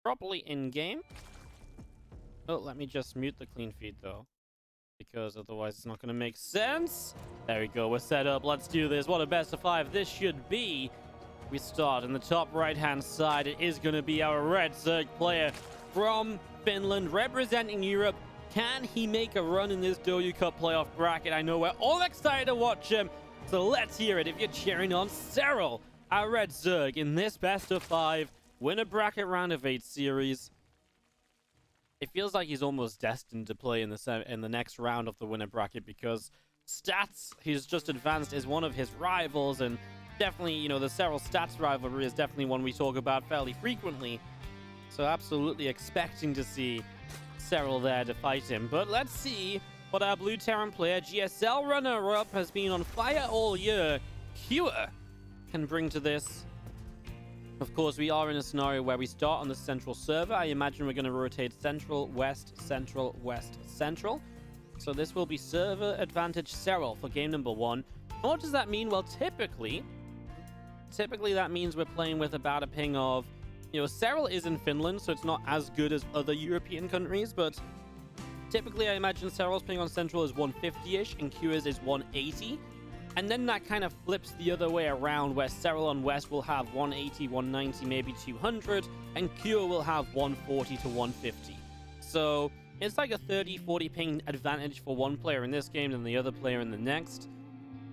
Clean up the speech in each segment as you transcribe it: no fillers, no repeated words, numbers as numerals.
properly in-game. Oh, let me just mute the clean feed, though, because otherwise it's not going to make sense. There we go. We're set up. Let's do this. What a best of 5 this should be. We start in the top right-hand side. It is going to be our Red Zerg player from Finland representing Europe. Can he make a run in this Douyu Cup playoff bracket? I know we're all excited to watch him. So let's hear it if you're cheering on Serral, our Red Zerg, in this best of 5 winner bracket round of 8 series. It feels like he's almost destined to play in the next round of the winner bracket, because Stats, who's just advanced, is one of his rivals, and definitely, you know, the Serral Stats rivalry is definitely one we talk about fairly frequently. So absolutely expecting to see Serral there to fight him. But let's see what our Blue Terran player, GSL runner-up, has been on fire all year, Cure, can bring to this. Of course, we are in a scenario where we start on the central server. I imagine we're going to rotate central, west, central, west, central. So this will be server advantage Serral for game number 1. What does that mean? Well, typically that means we're playing with about a ping of, you know, Serral is in Finland, so it's not as good as other European countries, but typically I imagine Serral's ping on central is 150-ish and Cure's is 180. And then that kind of flips the other way around, where Serral on West will have 180, 190, maybe 200, and Cure will have 140 to 150. So it's like a 30-40 ping advantage for one player in this game than the other player in the next.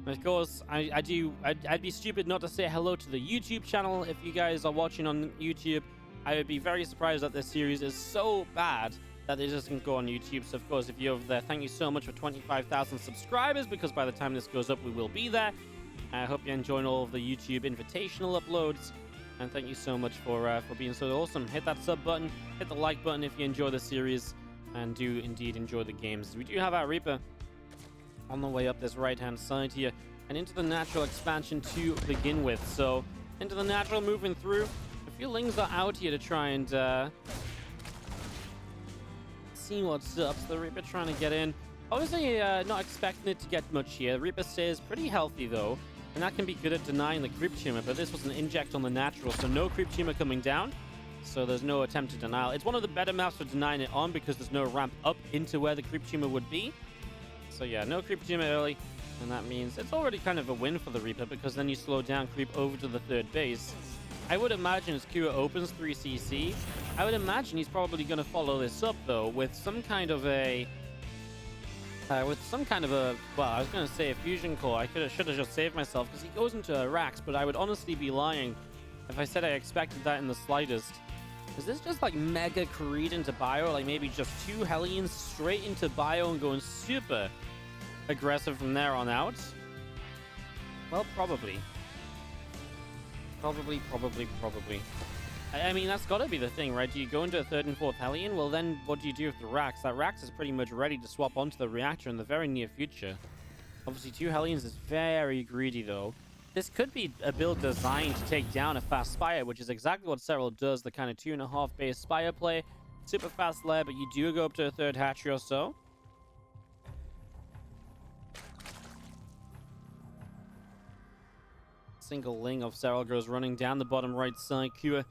And of course, I'd be stupid not to say hello to the YouTube channel. If you guys are watching on YouTube, I would be very surprised that this series is so bad that it doesn't go on YouTube. So of course, if you're over there, thank you so much for 25,000 subscribers, because by the time this goes up, we will be there. I hope you're enjoying all of the YouTube invitational uploads, and thank you so much for being so awesome. Hit that sub button, hit the like button if you enjoy the series, and do indeed enjoy the games. We do have our Reaper on the way up this right-hand side here, and into the natural expansion to begin with. So into the natural, moving through. A few Lings are out here to try and see what's up. So the Reaper trying to get in. Obviously, not expecting it to get much here. Reaper stays pretty healthy, though, and that can be good at denying the creep tumor, but this was an inject on the natural, so no creep tumor coming down, so there's no attempt to denial. It's one of the better maps for denying it on, because there's no ramp up into where the creep tumor would be. So yeah, no creep tumor early, and that means it's already kind of a win for the Reaper, because then you slow down creep over to the third base. I would imagine as Cure opens 3cc, I would imagine he's probably going to follow this up, though, with some kind of a... well, I was going to say a fusion core. I should have just saved myself, because he goes into a Rax, but I would honestly be lying if I said I expected that in the slightest. Is this just like mega Creed into bio, like maybe just 2 Hellions straight into bio and going super aggressive from there on out? Well, probably. Probably. I mean, that's got to be the thing, right? Do you go into a 3rd and 4th Hellion? Well, then what do you do with the Rax? That Rax is pretty much ready to swap onto the reactor in the very near future. Obviously, 2 Hellions is very greedy, though. This could be a build designed to take down a fast Spire, which is exactly what Serral does, the kind of 2.5 base Spire play. Super fast lair, but you do go up to a 3rd hatchery or so. Single Ling of Serral goes running down the bottom right side. Cure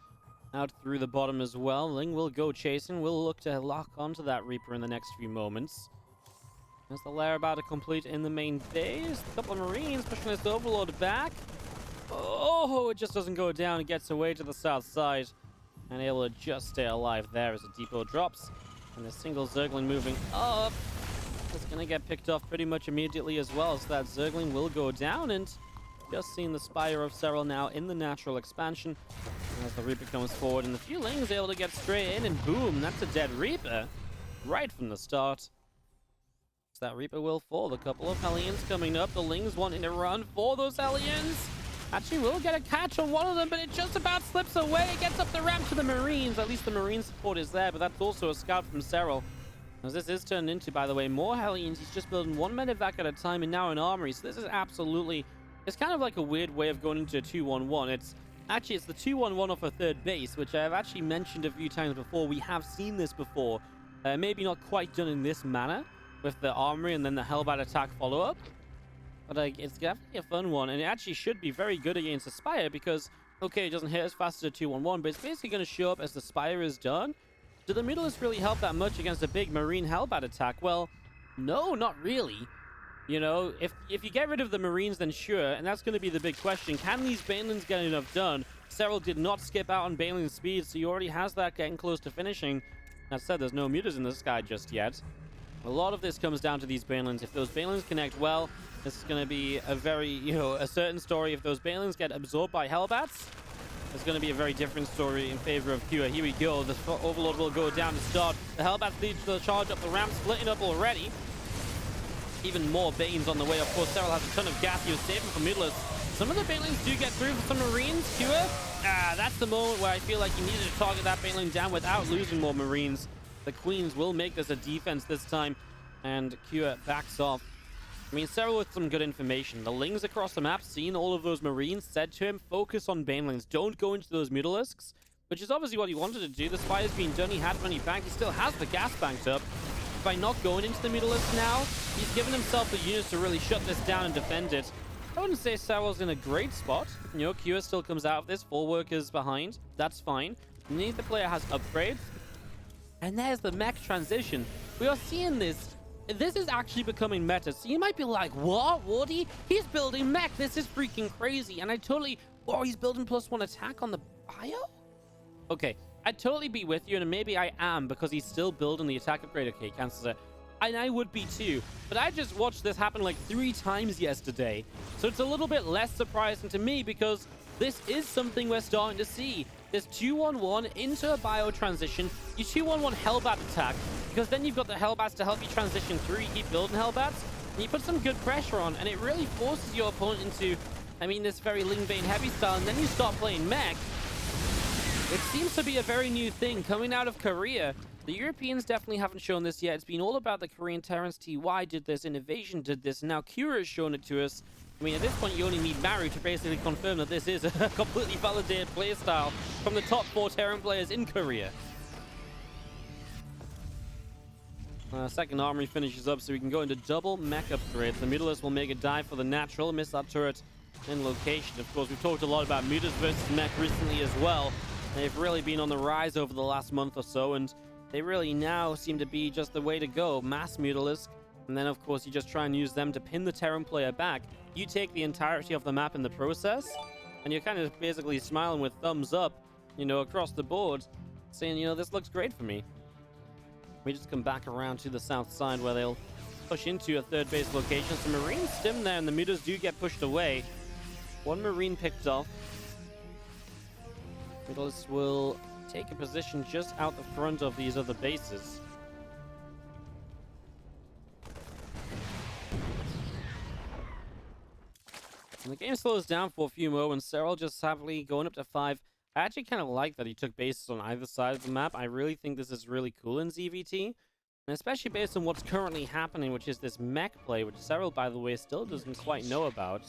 out through the bottom as well. Ling will go chasing. We'll look to lock onto that Reaper in the next few moments. There's the lair about to complete in the main base. A couple of Marines pushing this Overlord back. Oh, it just doesn't go down. It gets away to the south side and able to just stay alive there as the depot drops. And the single Zergling moving up. It's going to get picked off pretty much immediately as well. So that Zergling will go down, and just seeing the Spire of Serral now in the natural expansion as the Reaper comes forward, and the few Lings able to get straight in, and boom, that's a dead Reaper right from the start. So that Reaper will fall. A couple of Hellions coming up. The Lings wanting to run for those Hellions. Actually will get a catch on one of them, but it just about slips away. It gets up the ramp to the Marines. At least the Marine support is there, but that's also a scout from Serral. As this is turned into, by the way, more Hellions. He's just building 1 medevac at a time and now an armory. So this is absolutely... It's kind of like a weird way of going into a 2-1-1. It's the 2-1-1 off a 3rd base, which I've actually mentioned a few times before. We have seen this before. Maybe not quite done in this manner, with the armory and then the Hellbat attack follow-up. But it's definitely a fun one, and it actually should be very good against Aspire, because Okay, it doesn't hit as fast as a 2-1-1, but it's basically going to show up as the Spire is done. Do the Mutalisks really help that much against a big Marine Hellbat attack? Well, no, not really. You know, if you get rid of the Marines, then sure, and that's going to be the big question. Can these Banelings get enough done? Serral did not skip out on Baneling speed, so he already has that getting close to finishing. That said, there's no Mutas in the sky just yet. A lot of this comes down to these Banelings. If those Banelings connect well, this is going to be a very, you know, a certain story. If those Banelings get absorbed by Hellbats, it's going to be a very different story in favor of Cure. Here we go. The Overlord will go down to start. The Hellbats lead to the charge up the ramp, splitting up already. Even more Banes on the way. Of course, Serral has a ton of gas. He was saving for Mutalisks. Some of the Banelings do get through for some Marines. Cure, that's the moment where I feel like you needed to target that Baneling down without losing more Marines. The Queens will make this a defense this time, and Cure backs off. I mean, Serral with some good information. The Lings across the map, seeing all of those Marines, said to him, focus on Banelings. Don't go into those Mutalisks, which is obviously what he wanted to do. The Spire's been done. He had money banked. He still has the gas banked up. By not going into the Mutalisks now, he's given himself the units to really shut this down and defend it. I wouldn't say Serral's in a great spot. You know, Cure still comes out of this. 4 workers behind. That's fine. Neither player has upgrades. And there's the Mech transition. We are seeing this. This is actually becoming meta. So you might be like, what, Wardy? He's building Mech. This is freaking crazy. And I totally... Oh, he's building +1 attack on the bio? Okay, I'd totally be with you, and maybe I am, because he's still building the attack upgrade. Okay, cancels it. And I would be too. But I just watched this happen like 3 times yesterday. So it's a little bit less surprising to me, because this is something we're starting to see. This 2-1-1 into a bio transition. You 2-1-1 Hellbat attack, because then you've got the Hellbats to help you transition through. You keep building Hellbats, and you put some good pressure on, and it really forces your opponent into, I mean, this very Lingbane heavy style, and then you start playing Mech. It seems to be a very new thing coming out of Korea. The Europeans definitely haven't shown this yet. It's been all about the Korean Terrans. TY did this, Innovation did this, and now Cure has shown it to us. I mean, at this point, you only need Maru to basically confirm that this is a completely validated playstyle from the top 4 Terran players in Korea. Second armory finishes up, so we can go into double Mech upgrades. The Mutalisks will make a dive for the natural, miss that turret in location. Of course, we've talked a lot about Mutas versus Mech recently as well. They've really been on the rise over the last month or so, and they really now seem to be just the way to go. Mass Mutalisk, and then of course you just try and use them to pin the Terran player back. You take the entirety of the map in the process, and you're kind of basically smiling with thumbs up, you know, across the board, saying, you know, this looks great for me. We just come back around to the south side where they'll push into a 3rd base location. Some Marines stim there, and the Mutas do get pushed away. 1 Marine picked off. Mutalisks will take a position just out the front of these other bases. And the game slows down for a few moments. Serral just savagely going up to 5. I actually kind of like that he took bases on either side of the map. I really think this is really cool in ZvT. And especially based on what's currently happening, which is this Mech play, which Serral, by the way, still doesn't quite know about.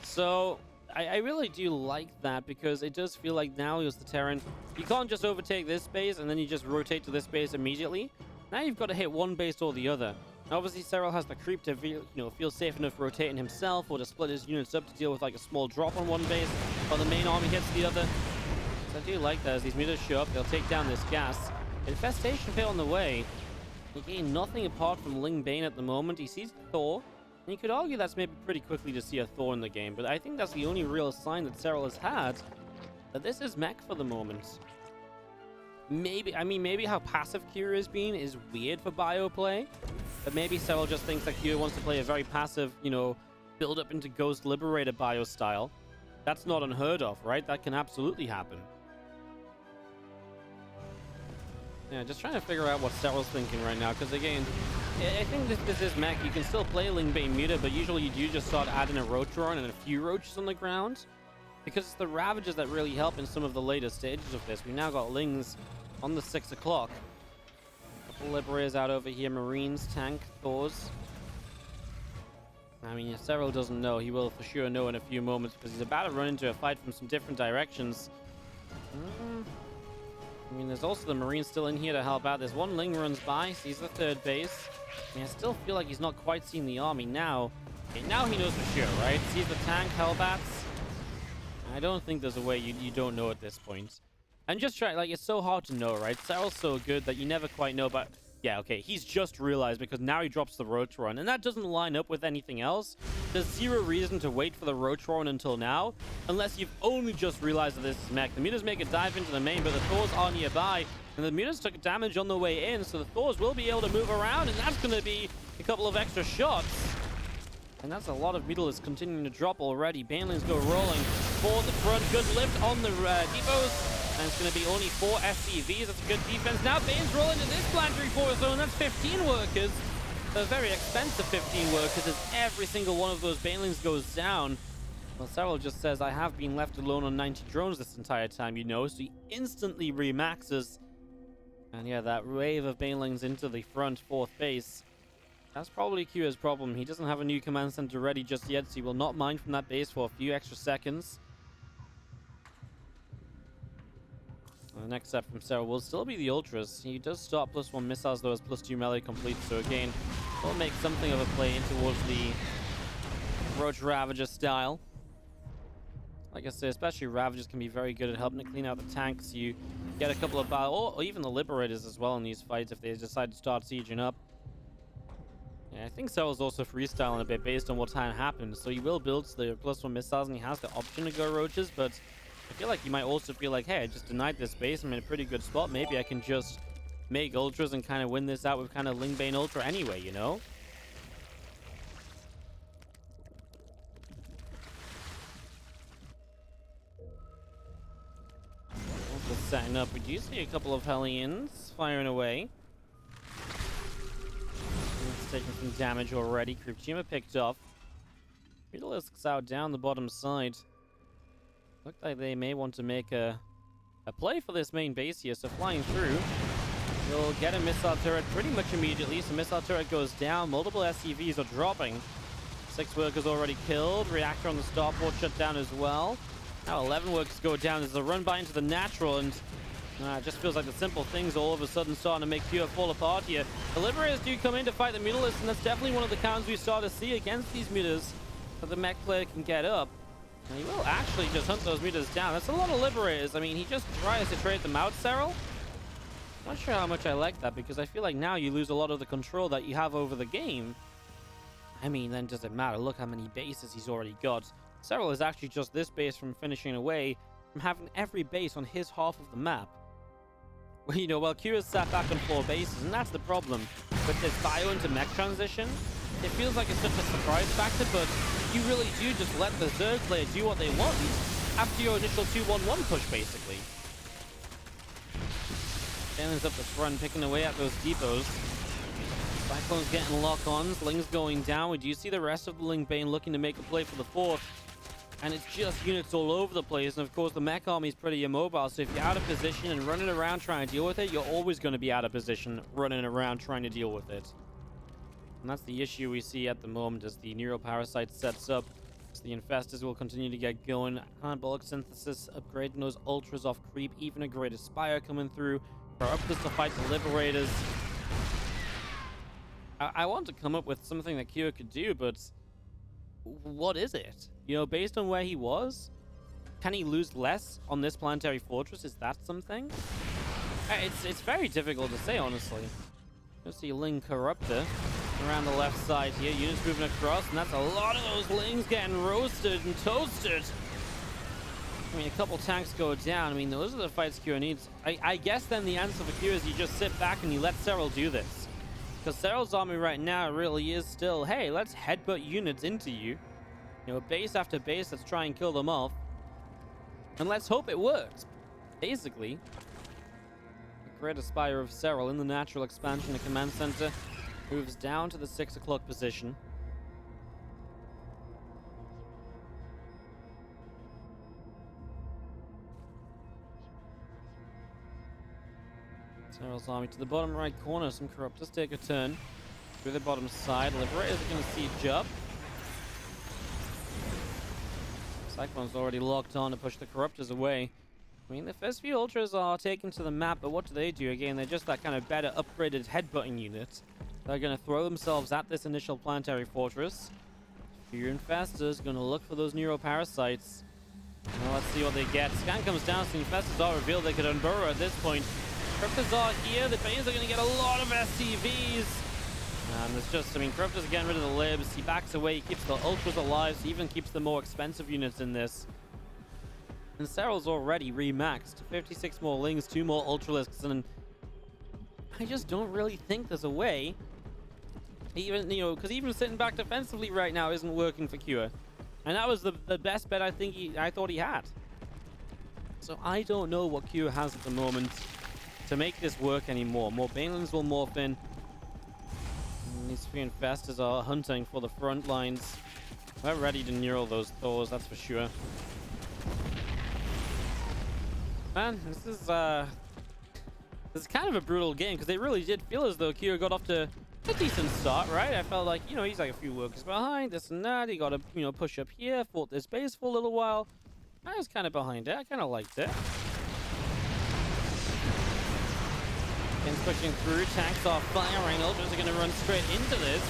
So I really do like that, because it does feel like now as the Terran, you can't just overtake this base and then you just rotate to this base immediately. Now you've got to hit one base or the other. Obviously, Serral has the creep to feel safe enough rotating himself, or to split his units up to deal with like a small drop on one base while the main army hits the other. So I do like that. As these Mutas show up, they'll take down this gas. Infestation pit on the way. He gained nothing apart from Ling Bane at the moment. He sees Thor, and you could argue that's maybe pretty quickly to see a Thor in the game, but I think that's the only real sign that Serral has had that this is Mech for the moment. Maybe how passive Cure is being is weird for bio play, but maybe Serral just thinks that Cure wants to play a very passive, you know, build up into Ghost Liberator bio style. That's not unheard of, right? That can absolutely happen. Yeah, just trying to figure out what Serral's thinking right now, because again, I think this is Mech. You can still play Lingbane Muta, but usually you do just start adding a Roach Drone and a few Roaches on the ground, because it's the Ravagers that really help in some of the later stages of this. We now got Lings on the 6 o'clock. Couple Liberators out over here. Marines, tank, Thors. I mean, if Serral doesn't know, he will for sure know in a few moments, because he's about to run into a fight from some different directions. I mean, there's also the Marines still in here to help out. There's one Ling runs by, sees the 3rd base. I mean, I still feel like he's not quite seen the army now. Okay, now he knows for sure, right? Sees the tank, Hellbats. I don't think there's a way you don't know at this point. And just try, like, it's so hard to know, right? Serral's so good that you never quite know, but yeah, okay, he's just realized because now he drops the Roach Run, and that doesn't line up with anything else. There's zero reason to wait for the Roach Run until now, unless you've only just realized that this is Mech. The Mutas make a dive into the main, but the Thors are nearby, and the Mutas took damage on the way in, so the Thors will be able to move around, and that's going to be a couple of extra shots. And that's a lot of Mutalisks continuing to drop already. Banelings go rolling for the front. Good lift on the depots. And it's going to be only 4 SCVs. That's a good defense. Now Bane's rolling into this planetary force zone. That's 15 workers. A very expensive 15 workers as every single one of those Banelings goes down. Well, Serral just says, I have been left alone on 90 drones this entire time, you know. So he instantly remaxes. And yeah, that wave of Banelings into the front 4th base. That's probably Cure's problem. He doesn't have a new command center ready just yet, so he will not mine from that base for a few extra seconds. The next step from Serral will still be the Ultras. He does start +1 missiles, though, as +2 melee complete. So again, we'll make something of a play in towards the Roach Ravager style. Like I say, especially Ravagers can be very good at helping to clean out the tanks. You get a couple of or even the Liberators as well in these fights if they decide to start sieging up. Yeah, I think Serral's also freestyling a bit based on what time happens. So he will build the +1 missiles and he has the option to go Roaches, but I feel like you might also feel like, hey, I just denied this base. I'm in a pretty good spot. Maybe I can just make Ultras and kind of win this out with kind of Lingbane Ultra anyway, you know? Just setting up. We do see a couple of Hellions firing away. It's taking some damage already. Kryptonite picked off. Mutalisks out down the bottom side. Look like they may want to make a play for this main base here. So flying through, you'll get a missile turret pretty much immediately. So missile turret goes down. Multiple SCVs are dropping. 6 workers already killed. Reactor on the starport shut down as well. Now 11 workers go down. There's a run by into the natural, and it just feels like the simple things all of a sudden starting to make Cure fall apart here. The Liberators do come in to fight the Mutalisks, and that's definitely one of the counters we start to see against these Mutas that the Mech player can get up. And he will actually just hunt those Mutas down. That's a lot of Liberators. I mean, he just tries to trade them out, Serral. Not sure how much I like that, because I feel like now you lose a lot of the control that you have over the game. I mean, then does it matter? Look how many bases he's already got. Serral is actually just this base from finishing away from having every base on his half of the map. Well, you know, well, Cure's sat back on 4 bases, and that's the problem. With this bio into Mech transition, it feels like it's such a surprise factor, but you really do just let the Zerg player do what they want after your initial 2-1-1 push, basically. Stanley's up the front, picking away at those depots. Cyclone's getting lock-ons, Ling's going down. We do see the rest of the Lingbane looking to make a play for the 4th. And it's just units all over the place. And of course, the Mech army is pretty immobile. So if you're out of position and running around trying to deal with it, you're always going to be out of position running around trying to deal with it. And that's the issue we see at the moment as the Neuroparasite sets up. So the Infestors will continue to get going. Anabolic Synthesis, upgrading those Ultras off creep. Even a Greater Spire coming through. Corruptors to fight the Liberators. I want to come up with something that Cure could do, but what is it? You know, based on where he was, can he lose less on this planetary fortress? Is that something? It's very difficult to say, honestly. You'll see Ling Corruptor around the left side here. Units moving across, and that's a lot of those Lings getting roasted and toasted. I mean, a couple tanks go down. I mean, those are the fights Cure needs. I guess then the answer for Cure is you just sit back and you let Serral do this. Because Serral's army right now really is still, hey, let's headbutt units into you. You know, base after base, let's try and kill them off. And let's hope it works. Basically, the Greater Spire of Serral in the natural expansion, the command center moves down to the 6 o'clock position. Serral's army to the bottom right corner. Some Corruptors take a turn through the bottom side. Liberators are going to siege up. Cyclone's already locked on to push the Corruptors away. I mean, the first few Ultras are taken to the map, but what do? Again, they're just that kind of better upgraded headbutting unit. They're going to throw themselves at this initial planetary fortress. Few Infestors going to look for those Neuroparasites. Well, let's see what they get. Scan comes down, so Infestors are revealed. They could unburrow at this point. Cryptos are here. The Banes are going to get a lot of SCVs. And it's just, I mean, Cryptos are getting rid of the libs. He backs away. He keeps the Ultras alive. So he even keeps the more expensive units in this. And Serral's already remaxed. 56 more Lings, 2 more Ultralisks. And I just don't really think there's a way. Even, you know, because even sitting back defensively right now isn't working for Cure. And that was the best bet I thought he had. So I don't know what Cure has at the moment to make this work anymore. More Banelings will morph in. And these three Infestors are hunting for the front lines. We're ready to neural those Thors, that's for sure. Man, this is kind of a brutal game because it really did feel as though Cure got off to a decent start, right? I felt like, you know, he's like a few workers behind, this and that. He got to, you know, push up here, fought this base for a little while. I was kind of behind it. I kind of liked it. And pushing through, tanks are firing. Ultras are going to run straight into this.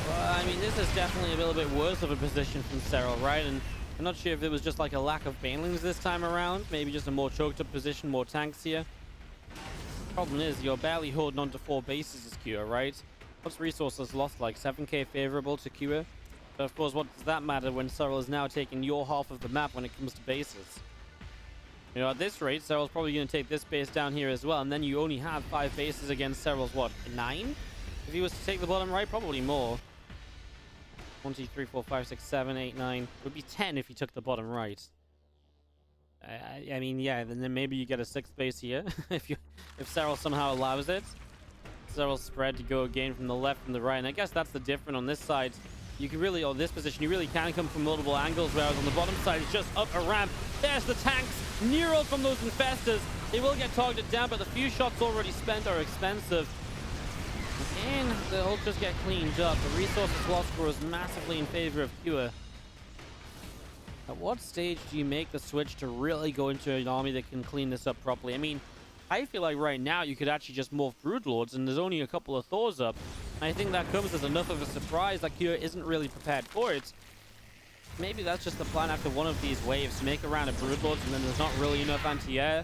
Well, I mean, this is definitely a little bit worse of a position from Serral, right? And I'm not sure if it was just like a lack of banelings this time around. Maybe just a more choked up position, more tanks here. Problem is, you're barely holding on to 4 bases as Cure, right? What's resources lost like? 7k favorable to Cure? But of course, what does that matter when Serral is now taking your half of the map when it comes to bases? You know, at this rate, Serral's probably going to take this base down here as well, and then you only have 5 bases against Serral's, what, 9? If he was to take the bottom right, probably more. 1, 2, 3, 4, 5, 6, 7, 8, 9. It would be 10 if he took the bottom right. I mean, yeah, then maybe you get a 6th base here if Serral somehow allows it. Serral's spread to go again from the left and the right, and I guess that's the difference on this side. You can really, on this position, you really can come from multiple angles, whereas on the bottom side, it's just up a ramp. There's the tanks, neural from those Infestors. They will get targeted down, but the few shots already spent are expensive. And the Ultras get cleaned up. The resources lost grows massively in favor of Cure. At what stage do you make the switch to really go into an army that can clean this up properly? I mean, I feel like right now you could actually just morph Broodlords, and there's only a couple of Thors up. I think that comes as enough of a surprise that Cure isn't really prepared for it. Maybe that's just the plan after one of these waves, to make a round of Broodlords, and then there's not really enough anti-air.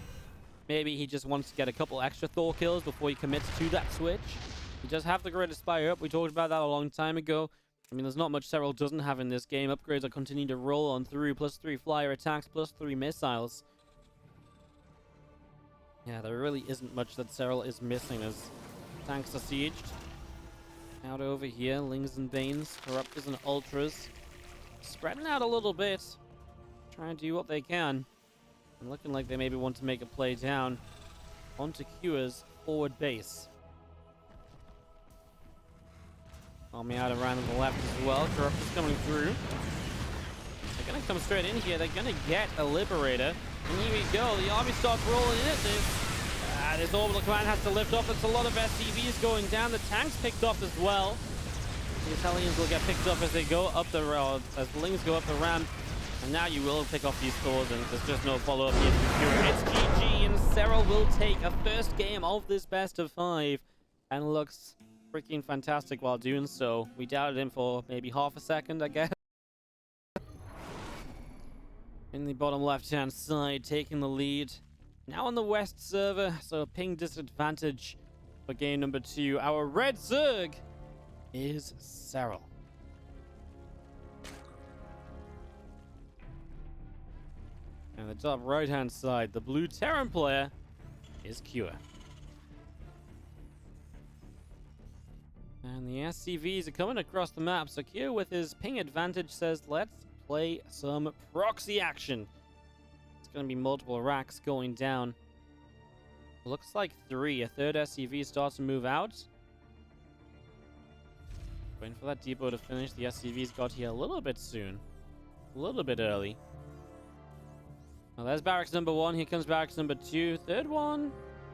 Maybe he just wants to get a couple extra Thor kills before he commits to that switch. He does have the Great Spire up. We talked about that a long time ago. I mean, there's not much Serral doesn't have in this game. Upgrades are continuing to roll on through. +3 flyer attacks, +3 missiles. Yeah, there really isn't much that Serral is missing as tanks are sieged. Out over here, Lings and Banes, Corruptors and Ultras. Spreading out a little bit. Trying to do what they can. And looking like they maybe want to make a play down onto Cure's forward base. Army out around to the left as well. Corruptors coming through. They're going to come straight in here. They're going to get a Liberator. And here we go. The army starts rolling in at this. This orbital command has to lift off. It's a lot of SCVs going down. The tanks picked off as well. The Italians will get picked up as they go up the road, as the Lings go up the ramp. And now you will pick off these Thors, and there's just no follow-up here from Cure. It's GG, and Serral will take a first game of this best of 5. And looks freaking fantastic while doing so. We doubted him for maybe half a second, I guess. In the bottom left-hand side, taking the lead. Now on the west server, so ping disadvantage for game number 2. Our red Zerg is Serral. And the top right-hand side, the blue Terran player is Cure. And the SCVs are coming across the map, so Cure with his ping advantage says, let's play some proxy action. It's going to be multiple racks going down. Looks like 3. A third SCV starts to move out. Waiting for that depot to finish. The SCVs got here a little bit soon. A little bit early. Now there's barracks number 1. Here comes barracks number 2. Third one,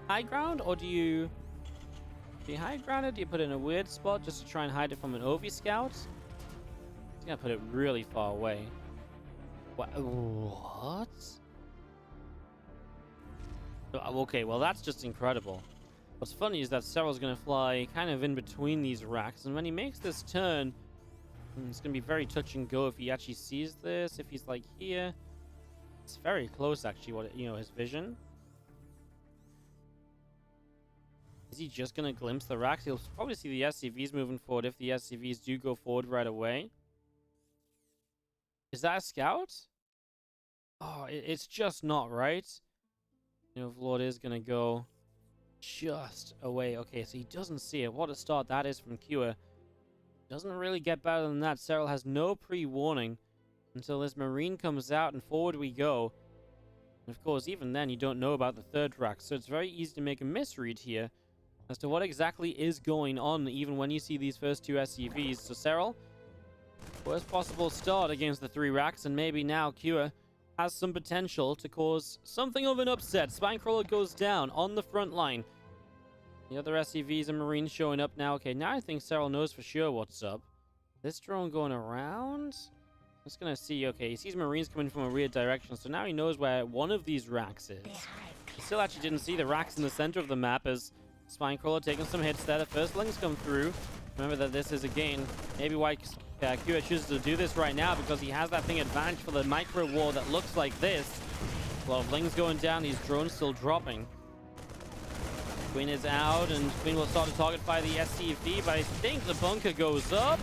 high ground, or do you high ground it? Do you put it in a weird spot just to try and hide it from an OV scout? He's gonna put it really far away. What? Okay, well that's just incredible. What's funny is that Serral's gonna fly kind of in between these racks, and when he makes this turn, it's gonna be very touch and go if he actually sees this. If he's like here, It's very close, actually. What, you know, his vision. Is he just going to glimpse the racks? He'll probably see the SCVs moving forward if the SCVs do go forward right away. Is that a scout? Oh, it's just not right. You know, Lord is going to go just away. Okay, so he doesn't see it. What a start that is from Cure. Doesn't really get better than that. Serral has no pre-warning until this Marine comes out and forward we go. And of course, even then, you don't know about the third rack. So it's very easy to make a misread here as to what exactly is going on, even when you see these first two SCVs. So Serral, worst possible start against the three racks, and maybe now Cure has some potential to cause something of an upset. Spinecrawler goes down on the front line. The other SCVs and Marines showing up now. Okay, now I think Serral knows for sure what's up. This drone going around? Just gonna see. Okay, he sees Marines coming from a weird direction, so now he knows where one of these racks is. He still actually didn't see the racks in the center of the map as Spinecrawler taking some hits there. The first lings come through. Remember that this is, again, maybe why Cure chooses to do this right now, because he has that thing advantage for the micro war that looks like this. A lot of lings going down, these drones still dropping. Queen is out, and Queen will start to target fire the SCV, but I think the bunker goes up.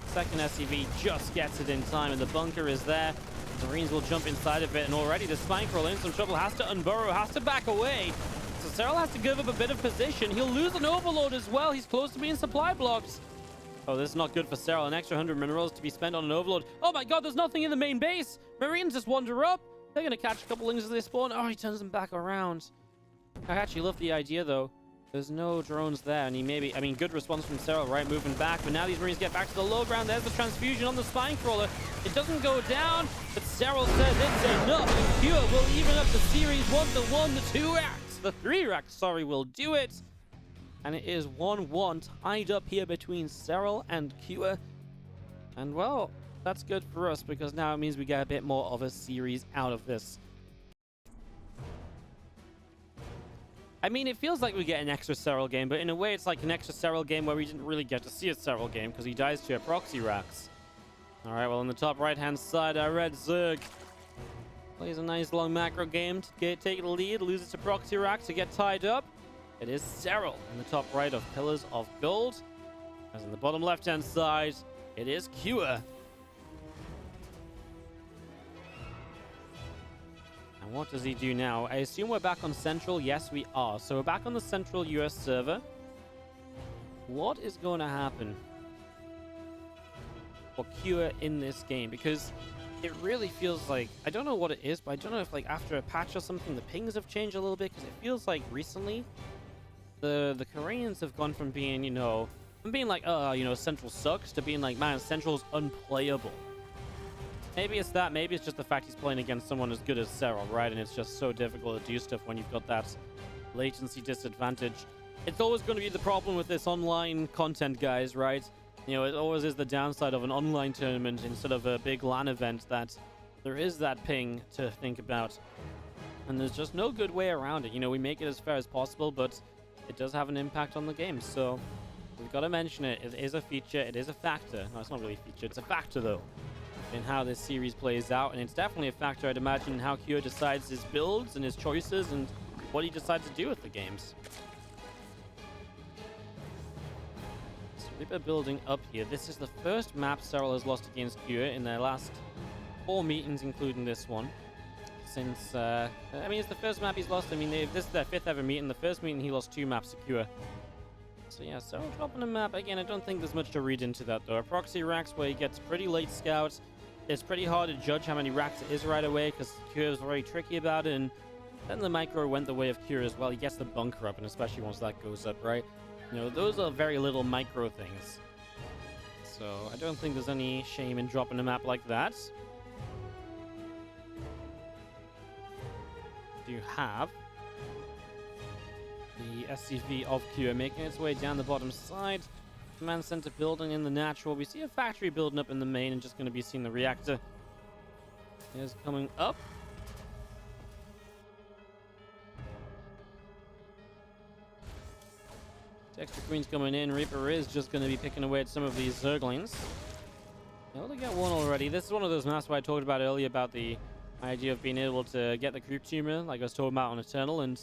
Second SCV just gets it in time, and the bunker is there. The Marines will jump inside of it, and already the Spinecrawler in some trouble, has to unburrow, has to back away. So Serral has to give up a bit of position. He'll lose an overload as well. He's close to being supply blocked. Oh, this is not good for Serral. An extra 100 minerals to be spent on an overload. Oh my god, there's nothing in the main base. Marines just wander up. They're going to catch a couple lings as they spawn. Oh, he turns them back around. I actually love the idea, though. There's no drones there, and he maybe... I mean, good response from Serral, right? Moving back, but now these Marines get back to the low ground. There's the transfusion on the Spinecrawler. It doesn't go down, but Serral says it's enough. Cure will even up the series 1-1. The 2 racks, the 3 racks, sorry, will do it. And it is 1-1, tied up here between Serral and Cure. And, well, that's good for us, because now it means we get a bit more of a series out of this. I mean, it feels like we get an extra Serral game, but in a way, it's like an extra Serral game where we didn't really get to see a Serral game because he dies to a proxy racks. All right, well, on the top right-hand side, our red Zerg plays a nice long macro game to take the lead, loses to proxy racks to get tied up. It is Serral in the top right of Pillars of Gold. As in the bottom left-hand side, it is Cure. And what does he do now? I assume we're back on Central. Yes, we are. So we're back on the Central US server. What is going to happen for Cure in this game? Because it really feels like... I don't know what it is, but I don't know if, like, after a patch or something, the pings have changed a little bit. Because it feels like recently, the Koreans have gone from being, you know... From being like, you know, Central sucks, to being like, man, Central's unplayable. Maybe it's that. Maybe it's just the fact he's playing against someone as good as Serral, right? And it's just so difficult to do stuff when you've got that latency disadvantage. It's always going to be the problem with this online content, guys, right? You know, it always is the downside of an online tournament instead of a big LAN event, that there is that ping to think about. And there's just no good way around it. You know, we make it as fair as possible, but it does have an impact on the game. So we've got to mention it. It is a feature. It is a factor. No, it's not really a feature. It's a factor, though, in how this series plays out, and it's definitely a factor, I'd imagine, in how Cure decides his builds and his choices and what he decides to do with the games. So Reaper building up here. This is the first map Serral has lost against Cure in their last 4 meetings, including this one. Since, I mean, it's the first map he's lost. I mean, this is their 5th ever meeting. The first meeting, he lost 2 maps to Cure. So yeah, Serral dropping a map. Again, I don't think there's much to read into that, though. A proxy racks where he gets pretty late scouts. It's pretty hard to judge how many racks it is right away because Cure is very tricky about it. And then the micro went the way of Cure as well. He gets the bunker up, and especially once that goes up, right? You know, those are very little micro things. So I don't think there's any shame in dropping a map like that. You have the SCV of Cure making its way down the bottom side. Command center building in the natural. We see a factory building up in the main and just going to be seeing the reactor. Is coming up. Extra Queen's coming in. Reaper is just going to be picking away at some of these Zerglings. Able to get one already. This is one of those maps where I talked about earlier about the idea of being able to get the creep tumor, like I was talking about on Eternal, and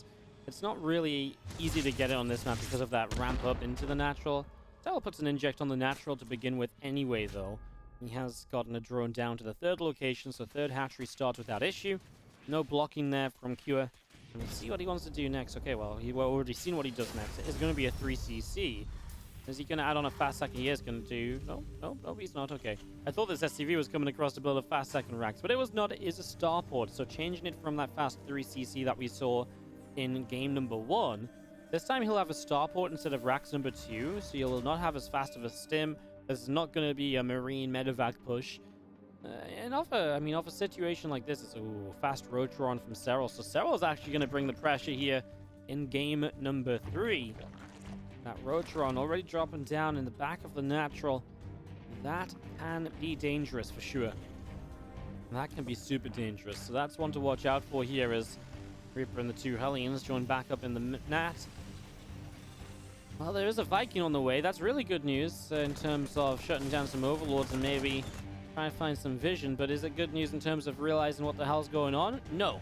it's not really easy to get it on this map because of that ramp up into the natural. Serral puts an inject on the natural to begin with anyway, though. He has gotten a drone down to the third location, so third hatchery starts without issue. No blocking there from Cure. And let's see what he wants to do next. Okay, well, we've already seen what he does next. It's going to be a 3cc. Is he going to add on a fast second? He is going to do... No, he's not. Okay. I thought this SCV was coming across to build a fast second racks, but it was not. It is a starport. So changing it from that fast 3cc that we saw in game number 1, this time he'll have a starport instead of racks number 2, so you'll not have as fast of a stim. This is not going to be a marine medevac push. And off a situation like this, it's a fast Rotron from Serral. So Serral's actually going to bring the pressure here in game number 3. That Rotron already dropping down in the back of the natural. That can be dangerous for sure. That can be super dangerous. So that's one to watch out for here as Reaper and the 2 Hellions join back up in the nat. Well, there is a Viking on the way. That's really good news in terms of shutting down some overlords and maybe trying to find some vision. But is it good news in terms of realizing what the hell's going on? No.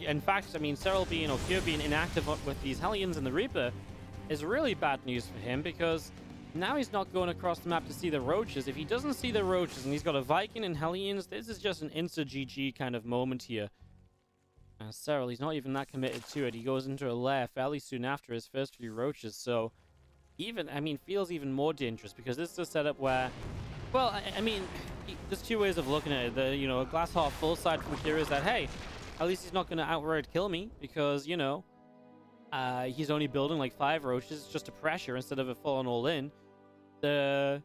In fact, I mean, Serral being or Cure being inactive with these Hellions and the Reaper is really bad news for him, because now he's not going across the map to see the roaches. If he doesn't see the roaches and he's got a Viking and Hellions, this is just an insta-GG kind of moment here. Serral, he's not even that committed to it. He goes into a lair fairly soon after his first few roaches, so feels even more dangerous, because this is a setup where, well, there's two ways of looking at it. A glass half full side from Cure is that, hey, at least he's not going to outright kill me, because, he's only building like 5 roaches just to pressure instead of a full-on all-in. The,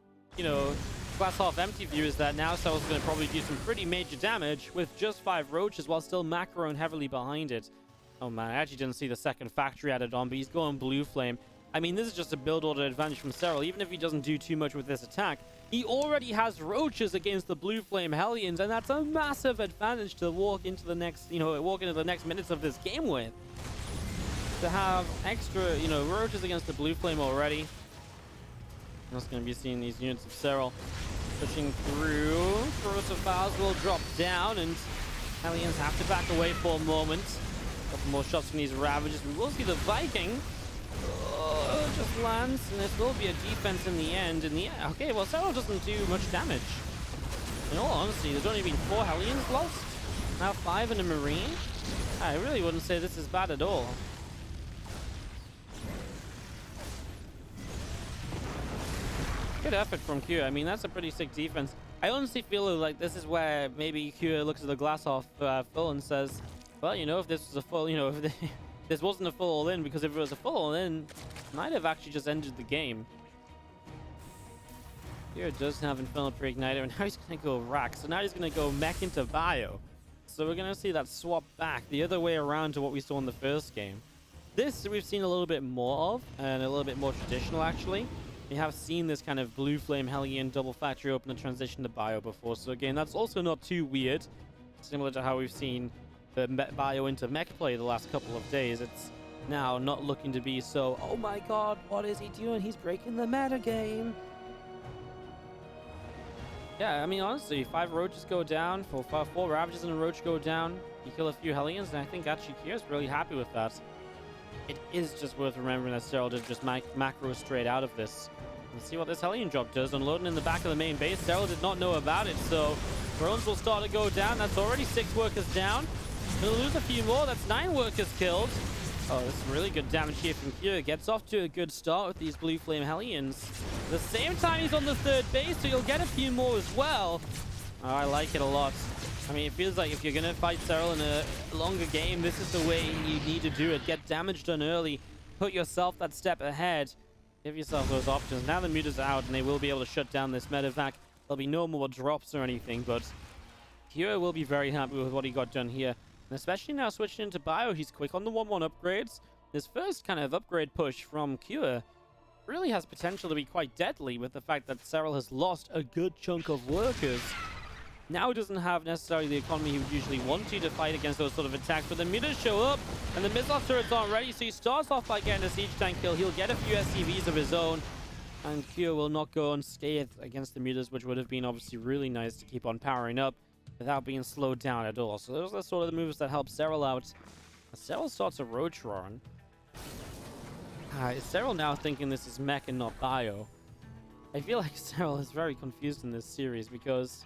glass half empty view is that now Serral's going to probably do some pretty major damage with just 5 roaches while still macroing heavily behind it. Oh man, I actually didn't see the second factory added on, but he's going blue flame. I mean, this is just a build order advantage from Serral. Even if he doesn't do too much with this attack, he already has roaches against the blue flame Hellions, and that's a massive advantage to walk into the next minutes of this game with. To have extra, roaches against the blue flame already. I'm just going to be seeing these units of Serral pushing through. Corrosive Files will drop down, and Hellions have to back away for a moment. A couple more shots from these Ravagers. We will see the Viking. Just lands, and there will be a defense in the end. Okay, well, Serral doesn't do much damage. In all honesty, there's only been 4 Hellions lost. Now 5 in a Marine. I really wouldn't say this is bad at all. Good effort from Cure. I mean, that's a pretty sick defense. I honestly feel like this is where maybe Cure looks at the glass half full and says, well, if this was a full, if this wasn't a full all-in, because if it was a full all-in, might have actually just ended the game. Cure does have Infernal Pre-Igniter, and now he's going to go Rack. So now he's going to go Mech into Bio. So we're going to see that swap back the other way around to what we saw in the first game. This we've seen a little bit more of, and a little bit more traditional, actually. We have seen this kind of blue flame Hellion double factory open and transition to Bio before, so again, that's also not too weird. Similar to how we've seen the Bio into Mech play the last couple of days. It's now not looking to be so, oh my god, what is he doing? He's breaking the meta game. Yeah, I mean, honestly, 5 roaches go down, 4 Ravagers and a roach go down. You kill a few Hellions, and I think actually Cure's really happy with that. It is just worth remembering that Serral did just macro straight out of this. Let's see what this Hellion drop does. Unloading in the back of the main base. Serral did not know about it, so drones will start to go down. That's already 6 workers down. He'll lose a few more. That's 9 workers killed. Oh, this is really good damage here from Cure. Gets off to a good start with these blue flame Hellions. At the same time, he's on the 3rd base, so you'll get a few more as well. Oh, I like it a lot. I mean, it feels like if you're going to fight Serral in a longer game, this is the way you need to do it. Get damage done early. Put yourself that step ahead. Give yourself those options. Now the muta's out, and they will be able to shut down this medevac. There'll be no more drops or anything, but Cure will be very happy with what he got done here. And especially now switching into Bio, he's quick on the 1-1 upgrades. This first kind of upgrade push from Cure really has potential to be quite deadly, with the fact that Serral has lost a good chunk of workers. Now he doesn't have necessarily the economy he would usually want to fight against those sort of attacks, but the mutas show up, and the missile turrets aren't ready, so he starts off by getting a siege tank kill. He'll get a few SCVs of his own, and Cure will not go unscathed against the mutas, which would have been obviously really nice to keep on powering up. without being slowed down at all. So those are the sort of the moves that help Serral out. Serral starts a Roachron. Is Serral now thinking this is Mech and not Bio? I feel like Serral is very confused in this series because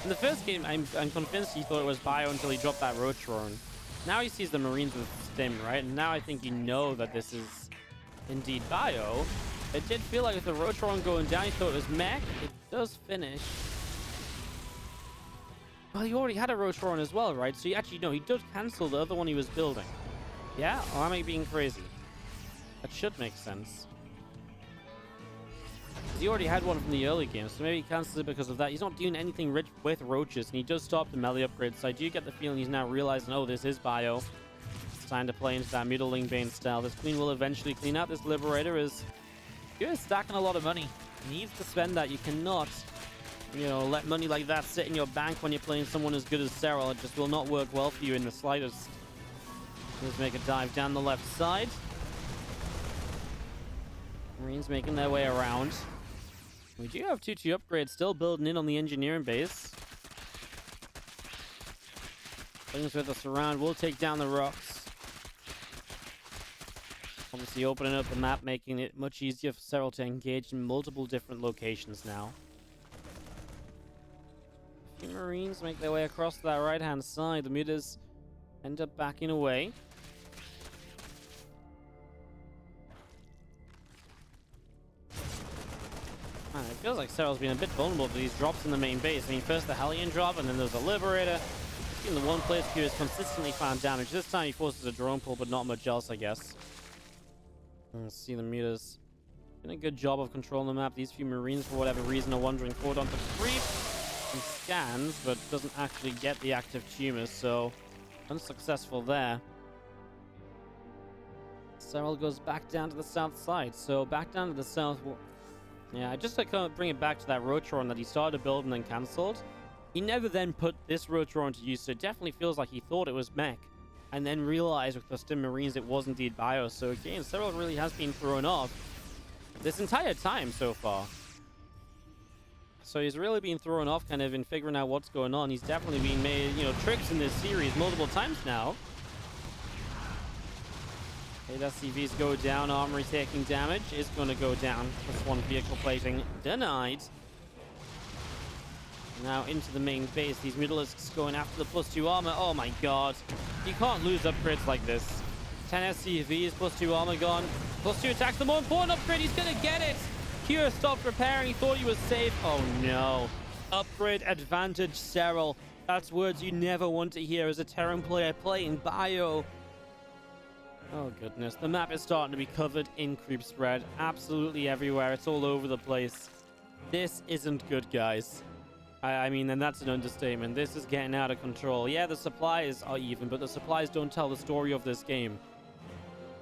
in the first game, I'm convinced he thought it was Bio until he dropped that Roachron. Now he sees the Marines with Stim, right? And now I think you know that this is indeed Bio. It did feel like with the Roachron going down, he thought it was Mech. It does finish. Well, he already had a Roachron as well, right? So he actually, no, he did cancel the other one he was building. Yeah? Or am I being crazy? That should make sense. He already had one from the early game, so maybe he cancels it because of that. He's not doing anything rich with roaches, and he does stop the melee upgrade, so I do get the feeling he's now realizing, oh, this is Bio. It's time to play into that Mutiling Bane style. This Queen will eventually clean out this Liberator. You're stacking a lot of money. He needs to spend that. You cannot, you know, let money like that sit in your bank when you're playing someone as good as Serral. It just will not work well for you in the slightest. Let's make a dive down the left side. Marines making their way around. We do have 2-2 upgrades still building in on the engineering base. Things with us around will take down the rocks. Obviously opening up the map, making it much easier for Serral to engage in multiple different locations now. A few Marines make their way across to that right-hand side. The mutas end up backing away. Man, it feels like Serral's been a bit vulnerable to these drops in the main base. I mean, first the Hellion drop, and then there's a Liberator. In the one place Q has consistently found damage. This time he forces a drone pull, but not much else, I guess. Let's see the mutas. Doing a good job of controlling the map. These few Marines, for whatever reason, are wandering forward onto creep and scans, but doesn't actually get the active tumors, so unsuccessful there. Serral goes back down to the south side. So back down to the south. Yeah, I just like kind of bring it back to that Roachron that he started to build and then cancelled. He never then put this Roachron to use, so it definitely feels like he thought it was Mech, and then realized with the Stim Marines it was indeed Bio. So again, Serral really has been thrown off this entire time so far. So he's really been thrown off kind of in figuring out what's going on. He's definitely been made, you know, tricks in this series multiple times now. SCVs go down, armory taking damage is going to go down. Plus one vehicle plating denied. Now into the main base. These Mutalisks going after the +2 armor. Oh my god. You can't lose upgrades like this. 10 SCVs, +2 armor gone. +2 attacks. The more important upgrade. He's going to get it. Cure stopped repairing. He thought he was safe. Oh no. Upgrade advantage Serral. That's words you never want to hear as a Terran player playing Bio. Oh goodness. The map is starting to be covered in creep spread. Absolutely everywhere. It's all over the place. This isn't good, guys. I mean, and that's an understatement. This is getting out of control. Yeah, the supplies are even, but the supplies don't tell the story of this game.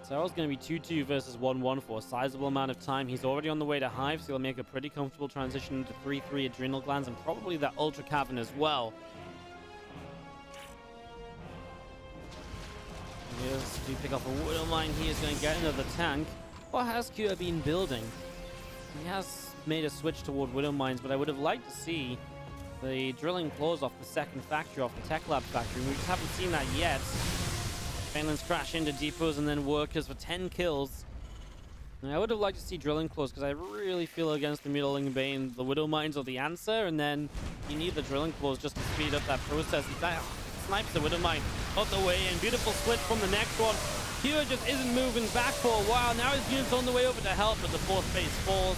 Serral's going to be 2-2 versus 1-1 for a sizable amount of time. He's already on the way to Hive, so he'll make a pretty comfortable transition into 3-3 Adrenal Glands and probably that Ultra Cavern as well. Yes, do pick up a Widow Mine. He is going to get another tank. What has Cure been building? He has made a switch toward Widow Mines, but I would have liked to see the drilling claws off the second factory, off the Tech Lab factory. We just haven't seen that yet. Phalanx crash into depots and then workers for 10 kills. And I would have liked to see drilling claws because I really feel against the Mutiling Bane, the Widow Mines are the answer, and then you need the drilling claws just to speed up that process. He snipes the Widow Mine out the way, and beautiful split from the next one. Cure just isn't moving back for a while. Now his unit's on the way over to help, but the fourth base falls.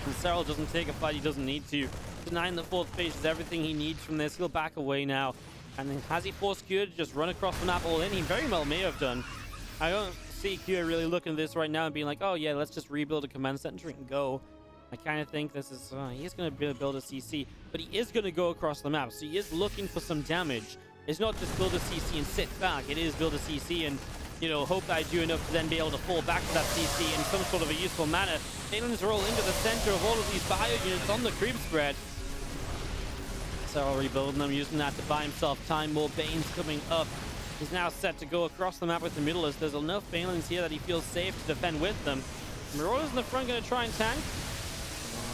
And Serral doesn't take a fight he doesn't need to. Denying the fourth base is everything he needs from this. He'll back away now. And then has he forced Cure to just run across the map all in? He very well may have done. I don't see Cure really looking at this right now and being like, oh yeah, let's just rebuild a command center and go. I kind of think this is, he is going to build a CC, but he is going to go across the map. So he is looking for some damage. It's not just build a CC and sit back. It is build a CC and, you know, hope that I do enough to then be able to fall back to that CC in some sort of a useful manner. Aliens roll into the center of all of these bio units on the creep spread. Serral rebuilding them, using that to buy himself time. More Banes coming up. He's now set to go across the map with the Mutalisks. There's enough Phalans here that he feels safe to defend with them. Marauders in the front going to try and tank.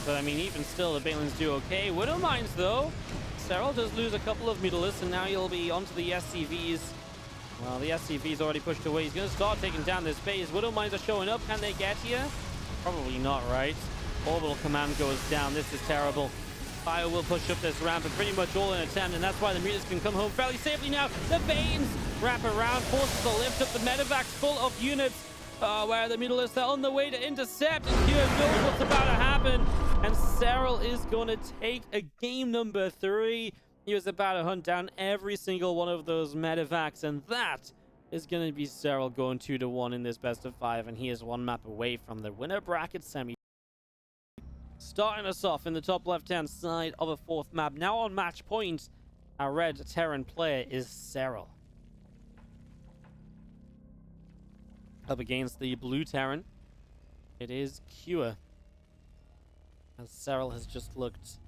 But I mean, even still, the Balins do okay. Widow Mines, though. Serral does lose a couple of Mutalisks, and now he'll be onto the SCVs. Well, the SCV's already pushed away. He's going to start taking down this base. Widow Mines are showing up. Can they get here? Probably not, right? Orbital command goes down. This is terrible. Bio will push up this ramp, and pretty much all in attempt, and that's why the Mutants can come home fairly safely now. The Banes wrap around, forces to lift up the medevacs full of units, where the Mutalists are on the way to intercept, and Cure knows what's about to happen, and Serral is going to take a game number 3. He was about to hunt down every single one of those medevacs, and that is going to be Serral going 2-1 in this best of 5, and he is one map away from the winner bracket semi. Starting us off in the top left-hand side of a 4th map. Now on match point, our red Terran player is Serral. Up against the blue Terran, it is Cure. As Serral has just looked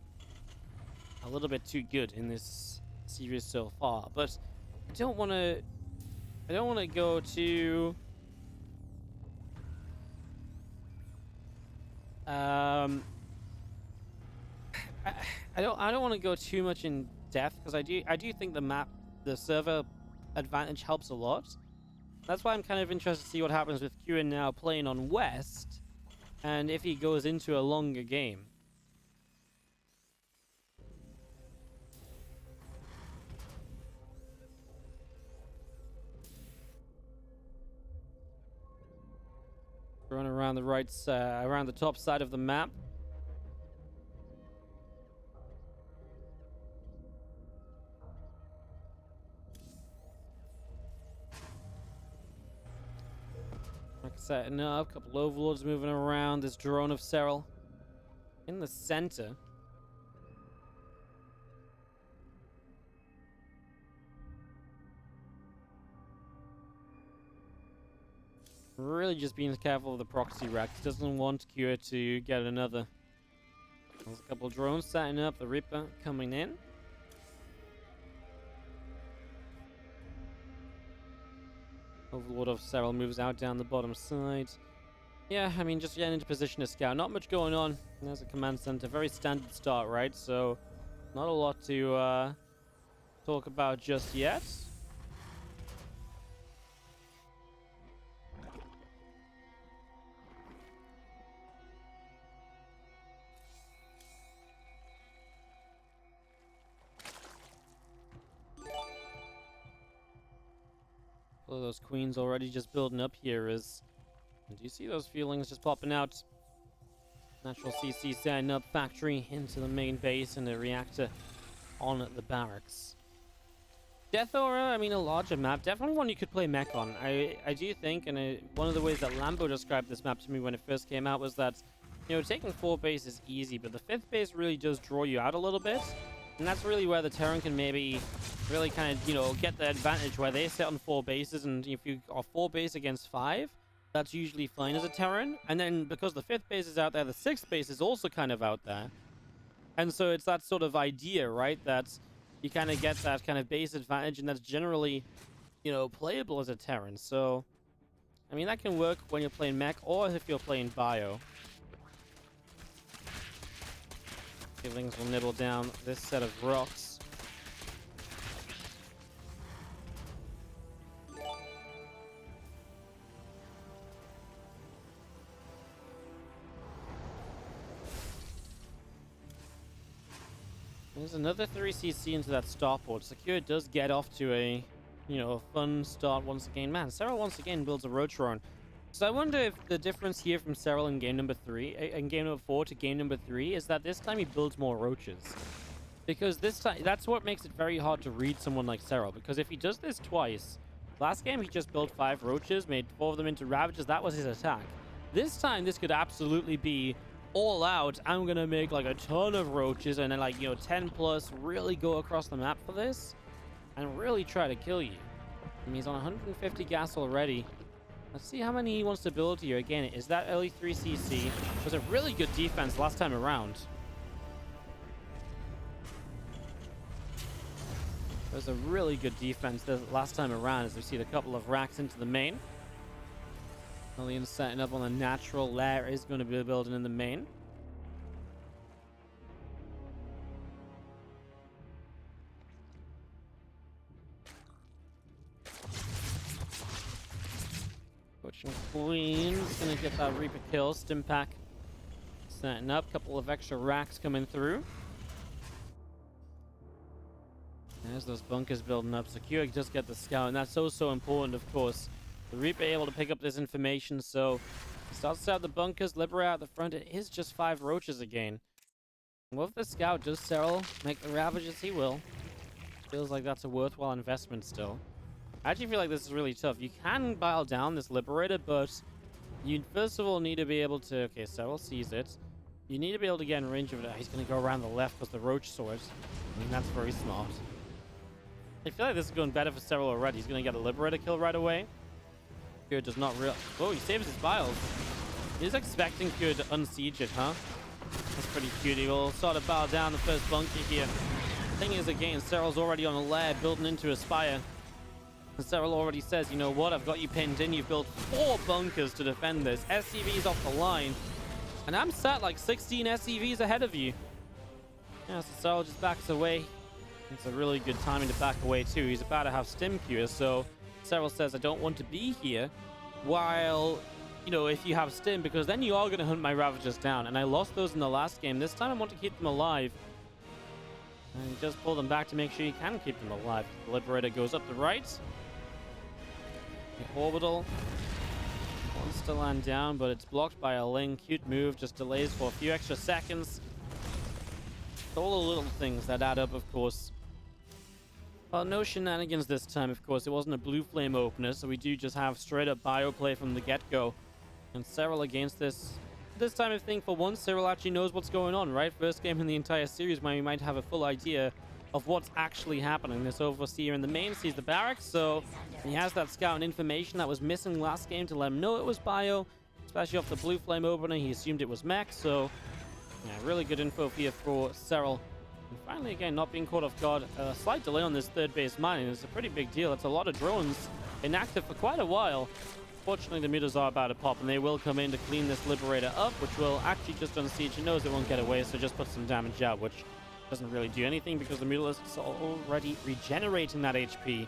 a little bit too good in this series so far. But I don't want to go too... I don't want to go too much in depth, because I do think the server advantage helps a lot. That's why I'm kind of interested to see what happens with Kieran now playing on West, and if he goes into a longer game. Run around the around the top side of the map. Setting up, a couple overlords moving around. This drone of Serral in the center. Really just being careful of the proxy racks. Doesn't want Cure to get another. There's a couple drones setting up. The Reaper coming in. Overlord of Serral moves out down the bottom side. Yeah, I mean, just getting into position to scout. Not much going on. There's a command center. Very standard start, right? So, not a lot to talk about just yet. All those queens already just building up here is... Do you see those feelings just popping out? Natural CC setting up factory into the main base and a reactor on the barracks. Death Aura, I mean, a larger map. Definitely one you could play Mech on. I do think, and one of the ways that Lambo described this map to me when it first came out was that, you know, taking 4 base is easy, but the 5th base really does draw you out a little bit. And that's really where the Terran can maybe really kind of, you know, get the advantage where they sit on 4 bases, and if you are 4 base against 5, that's usually fine as a Terran. And then because the 5th base is out there, the 6th base is also kind of out there. And so it's that sort of idea, right, that you kind of get that kind of base advantage, and that's generally, you know, playable as a Terran. So, I mean, that can work when you're playing Mech or if you're playing Bio. Feelings will nibble down this set of rocks. There's another 3cc into that starport. Secure does get off to a, you know, a fun start once again. Man, Serral once again builds a Rotron. So I wonder if the difference here from Serral in game number 3, in game number 4 to game number 3, is that this time he builds more roaches. Because this time, that's what makes it very hard to read someone like Serral. Because if he does this twice, last game he just built 5 roaches, made 4 of them into Ravagers, that was his attack. This time, this could absolutely be all out. I'm gonna make like a ton of roaches and then, like, you know, 10 plus, really go across the map for this and really try to kill you. I mean, he's on 150 gas already. Let's see how many he wants to build here. Again, is that early 3cc? It was a really good defense last time around. It was a really good defense the last time around, as we see a couple of racks into the main. Alien setting up on the natural lair is going to be building in the main. Butch and Queen's gonna get that Reaper kill. Stim pack setting up. Couple of extra racks coming through. There's those bunkers building up. So Cure just get the scout, and that's so important, of course. The Reaper able to pick up this information, so starts out the bunkers, liberate out the front. It is just 5 roaches again. With the scout, does Serral make the ravages? He will. Feels like that's a worthwhile investment still. I actually feel like this is really tough. You can bile down this liberator, but you first of all need to be able to... Okay, Serral sees it. You need to be able to get in range of it. He's going to go around the left because the roach saw it. I mean, that's very smart. I feel like this is going better for Serral already. He's going to get a liberator kill right away. Cure does not real... Oh, he saves his biles. He's expecting Cure to unsiege it, huh? That's pretty cute. He will sort of bow down the first bunker here. The thing is, again, Serral's already on a lair building into a spire. And Serral already says, you know what, I've got you pinned in. You've built 4 bunkers to defend this. SCV's off the line. And I'm sat like 16 SCVs ahead of you. Yeah, so Serral just backs away. It's a really good timing to back away too. He's about to have stim cure, so Serral says, I don't want to be here while, you know, if you have stim, because then you are going to hunt my Ravagers down. And I lost those in the last game. This time I want to keep them alive. And just pull them back to make sure you can keep them alive. The Liberator goes up the right. The Orbital wants to land down, but it's blocked by a Ling. Cute move, just delays for a few extra seconds. It's all the little things that add up, of course. Well, no shenanigans this time, of course. It wasn't a blue flame opener, so we do just have straight up bio play from the get-go. And Serral against this time I think for once Serral actually knows what's going on, right? First game in the entire series where we might have a full idea of what's actually happening. This Overseer in the main sees the barracks, so he has that scout and information that was missing last game to let him know it was bio, especially off the blue flame opener. He assumed it was Mech, so yeah, really good info here for Serral. And finally, again, not being caught off guard. A slight delay on this third base mining is a pretty big deal. It's a lot of drones inactive for quite a while. Fortunately, the mutas are about to pop, and they will come in to clean this Liberator up, which will actually just unsiege. It knows it won't get away, so just put some damage out, which doesn't really do anything because the Mutalisks are already regenerating that HP.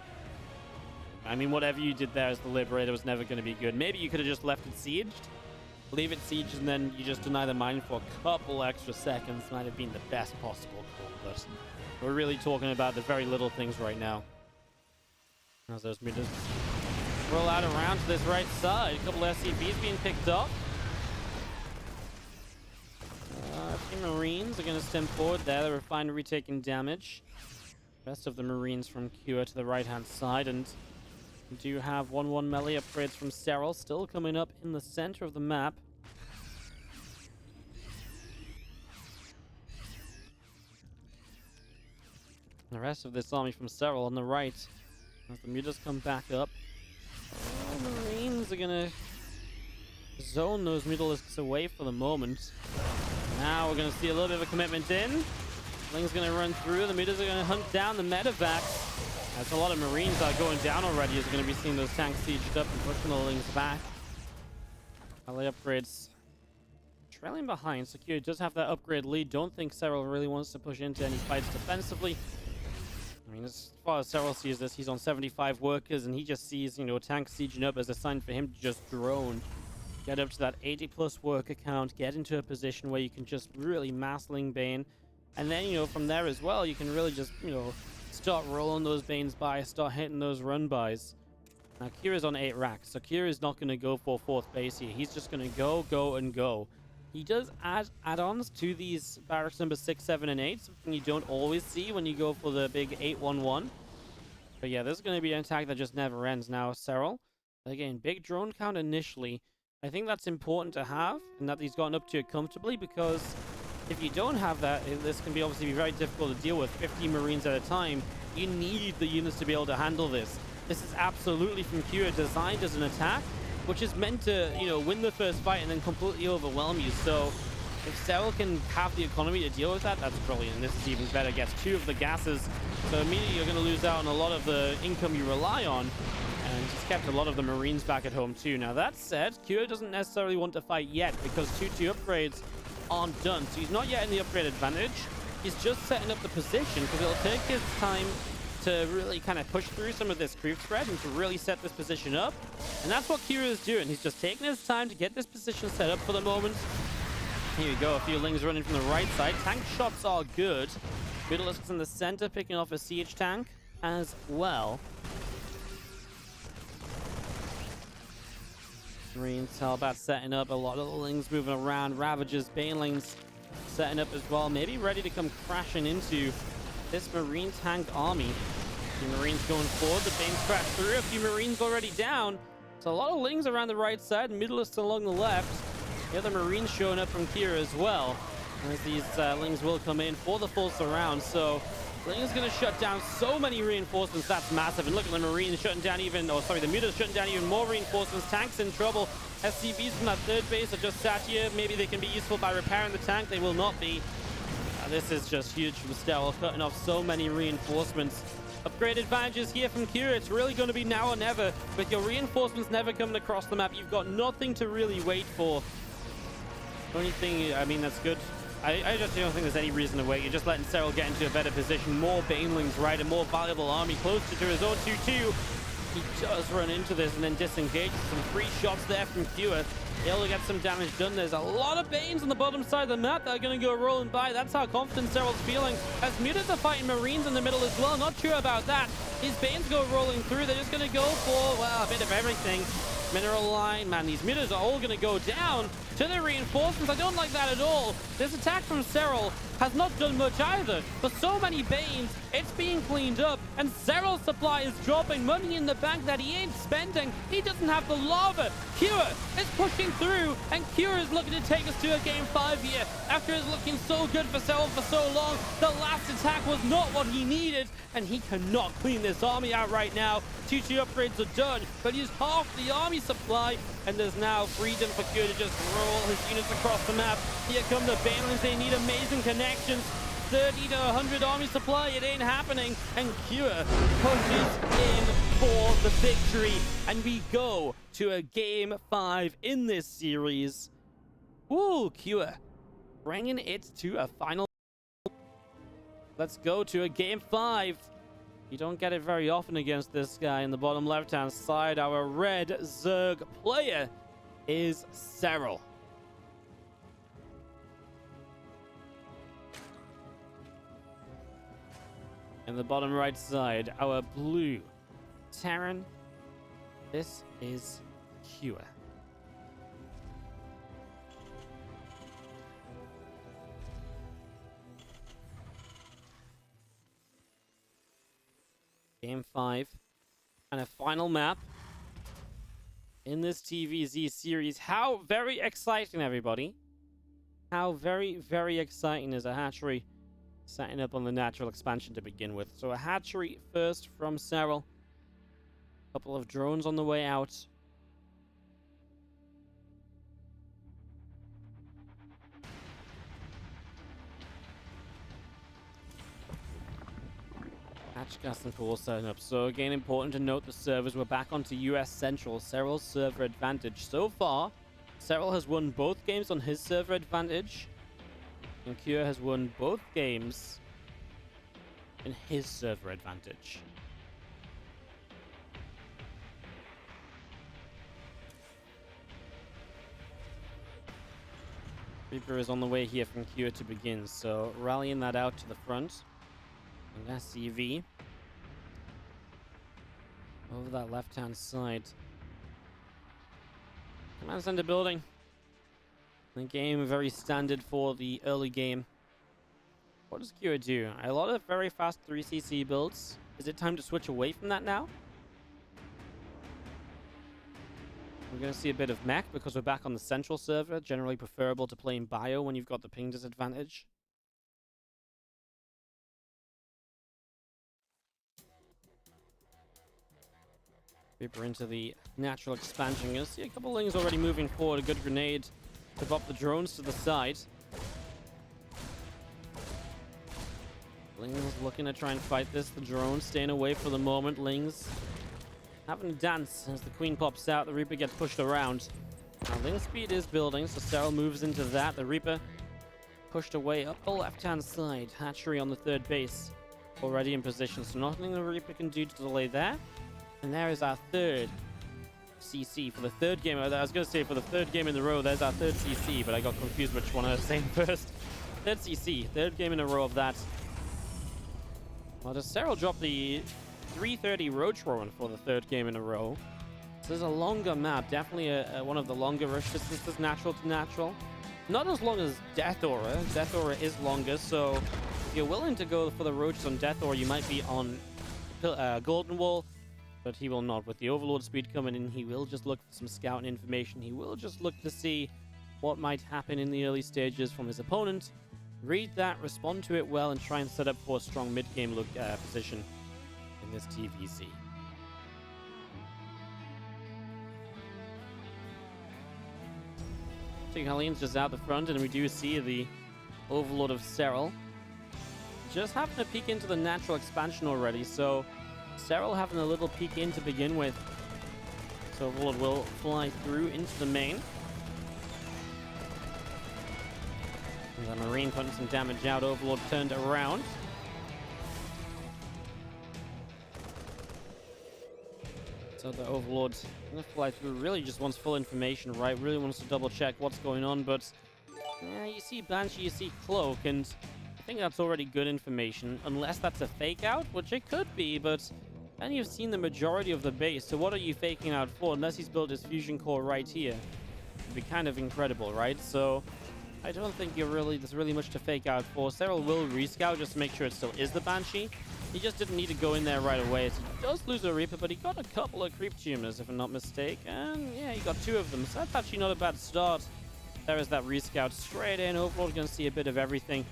I mean, whatever you did there as the Liberator was never going to be good. Maybe you could have just left it sieged, leave it sieged, and then you just deny the mine for a couple extra seconds. Might have been the best possible call, but we're really talking about the very little things right now. As those mutas roll out around to this right side. A couple of SCVs being picked up. A few Marines are going to stem forward there. The refinery taking damage. Rest of the Marines from Cure to the right-hand side. And we do have 1-1 melee upgrades from Serral still coming up in the center of the map. The rest of this army from Serral on the right. As the mutas come back up. Oh, Marines are gonna zone those Mutalisks away for the moment. Now we're gonna see a little bit of a commitment in. Ling's gonna run through. The mutas are gonna hunt down the medevacs. That's a lot of Marines that are going down already. As we're gonna be seeing those tanks sieged up and pushing the Lings back. LA upgrades trailing behind. Secure does have that upgrade lead. Don't think Serral really wants to push into any fights defensively. I mean, as far as Serral sees this, he's on 75 workers, and he just sees, you know, tanks sieging up as a sign for him to just drone. Get up to that 80+ worker count, get into a position where you can just really mass Ling Bane. And then, you know, from there as well, you can really just, you know, start rolling those Banes by, start hitting those run-bys. Now, Kira's on 8 racks, so Kira's not going to go for 4th base here. He's just going to go, and go. He does add add-ons to these barracks number 6, 7, and 8, something you don't always see when you go for the big 8-1-1. But yeah, this is going to be an attack that just never ends now. Serral, again, big drone count initially. I think that's important to have, and that he's gotten up to it comfortably, because if you don't have that, this can be obviously be very difficult to deal with. 50 Marines at a time. You need the units to be able to handle this. This is absolutely from Cure designed as an attack, which is meant to, you know, win the first fight and then completely overwhelm you. So if Serral can have the economy to deal with that, that's brilliant. This is even better. Gets 2 of the gases. So immediately you're going to lose out on a lot of the income you rely on. And he's kept a lot of the Marines back at home too. Now that said, Cure doesn't necessarily want to fight yet because 2-2 upgrades aren't done. So he's not yet in the upgrade advantage. He's just setting up the position because it'll take his time to really kind of push through some of this creep spread and to really set this position up. And that's what Cure is doing. He's just taking his time to get this position set up for the moment. Here we go. A few Lings running from the right side. Tank shots are good. Middle's in the center, picking off a siege tank as well. Marines, Hellbat setting up. A lot of the Lings moving around. Ravagers, Banelings setting up as well. Maybe ready to come crashing into this Marine tank army. A few Marines going forward. The Banes crash through. A few Marines already down. So a lot of Lings around the right side. Middleist along the left. The other Marines showing up from here as well. As these Lings will come in for the full surround. So Ling is going to shut down so many reinforcements. That's massive. And look at the Marines shutting down even, oh sorry, the Mutas shutting down even more reinforcements. Tanks in trouble. SCVs from that third base are just sat here. Maybe they can be useful by repairing the tank. They will not be. This is just huge from Serral, cutting off so many reinforcements. Upgrade advantages here from Cure. It's really going to be now or never. With your reinforcements never coming across the map, you've got nothing to really wait for. The only thing, I mean, that's good. I just don't think there's any reason to wait. You're just letting Serral get into a better position. More Banelings, right? A more valuable army closer to his own 2-2. He does run into this and then disengages. Some free shots there from Cure. Able to get some damage done. There's a lot of Banes on the bottom side of the map that are going to go rolling by. That's how confident Serral's feeling. As Mutas are fighting Marines in the middle as well. Not sure about that. These Banes go rolling through. They're just going to go for, well, a bit of everything. Mineral line, man, these Mutas are all going to go down to the reinforcements. I don't like that at all. This attack from Serral has not done much either. For so many Banes, it's being cleaned up, and Serral's supply is dropping money in the bank that he ain't spending. He doesn't have the lava. Cure is pushing through, and Cure is looking to take us to a game 5 here. After it's looking so good for Serral for so long, the last attack was not what he needed, and he cannot clean this army out right now. 2-2 upgrades are done, but he's half the army supply, and there's now freedom for Cure to just roll his units across the map. Here come the Banelings. They need amazing connections. 30 to 100 army supply, it ain't happening, and Cure pushes in for the victory, and we go to a game 5 in this series. Woo, Cure bringing it to a final. Let's go to a game 5. You don't get it very often against this guy. In the bottom left-hand side, our red Zerg player is Serral. In the bottom right side, our blue Terran. This is Cure. Game 5 and a final map in this TVZ series. How very exciting, everybody. How very, very exciting is a hatchery setting up on the natural expansion to begin with. So a hatchery first from Serral. Couple of drones on the way out. Hatch gas and pool setting up. So again, important to note the servers. We're back onto US Central. Serral's server advantage. So far, Serral has won both games on his server advantage. And Cure has won both games in his server advantage. Reaper is on the way here from Cure to begin, so rallying that out to the front. And SCV over that left-hand side. Command center building. The game very standard for the early game. What does Cure do? A lot of very fast 3cc builds. Is it time to switch away from that now? We're going to see a bit of Mech because we're back on the central server. Generally preferable to play in bio when you've got the ping disadvantage. Reaper into the natural expansion. You're going to see a couple of Lings already moving forward. A good grenade to pop the drones to the side. Lings looking to try and fight this. The drones staying away for the moment. Lings having a dance as the Queen pops out. The Reaper gets pushed around. Now Ling speed is building, so Serral moves into that. The Reaper pushed away up the left-hand side. Hatchery on the third base. already in position, so nothing the Reaper can do to delay that. And there is our third CC for the third game. I was going to say for the third game in a row, there's our third CC, but I got confused which one I was saying first. Third CC, third game in a row of that. Well, does Serral drop the 330 Roach Rowan for the third game in a row? This is a longer map, definitely one of the longer rush distances, natural to natural. Not as long as Death Aura. Death Aura is longer, so if you're willing to go for the Roaches on Death Aura, you might be on Golden Wall, but he will not. With the Overlord speed coming in, he will just look for some scouting information. He will just look to see what might happen in the early stages from his opponent. Read that, respond to it well, and try and set up for a strong mid-game position in this TVZ. Helene's just out the front, and we do see the Overlord of Serral just having a peek into the natural expansion already. So Serral having a little peek in to begin with. So Overlord will fly through into the main. And the Marine putting some damage out. Overlord turned around. So the Overlord gonna fly through, really just wants full information, right? Really wants to double check what's going on, but yeah, you see Banshee, you see Cloak, and I think that's already good information, unless that's a fake out, which it could be, but then you've seen the majority of the base, so what are you faking out for? Unless he's built his fusion core right here. It'd be kind of incredible, right? So I don't think there's really much to fake out for. Serral will rescout just to make sure it still is the Banshee. He just didn't need to go in there right away. So he does lose a Reaper, but he got a couple of creep tumors, if I'm not mistaken. And yeah, he got 2 of them, so that's actually not a bad start. There is that rescout straight in. Overlord going to see a bit of everything.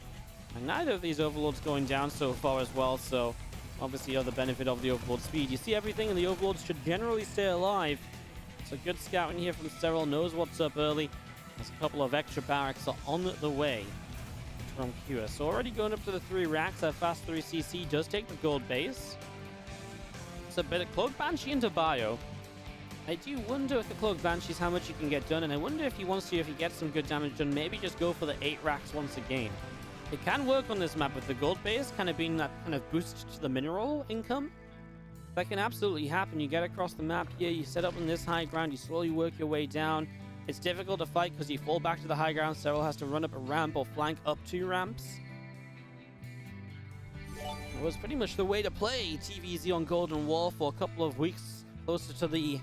And neither of these Overlords going down so far as well, so obviously other benefit of the Overlord speed. You see everything, and the Overlords should generally stay alive. So good scouting here from Serral, knows what's up early. There's a couple of extra barracks are on the way from Cure. So already going up to the 3 racks. That fast 3cc does take the gold base. It's a bit of Cloak Banshee into Bio. I do wonder with the Cloak Banshees how much you can get done, and I wonder if he wants to, if he gets some good damage done, maybe just go for the 8 racks once again. It can work on this map with the gold base kind of being that kind of boost to the mineral income. That can absolutely happen. You get across the map here, you set up on this high ground, you slowly work your way down. It's difficult to fight because you fall back to the high ground. Serral has to run up a ramp or flank up 2 ramps. It was pretty much the way to play TVZ on Golden Wall for a couple of weeks, closer to the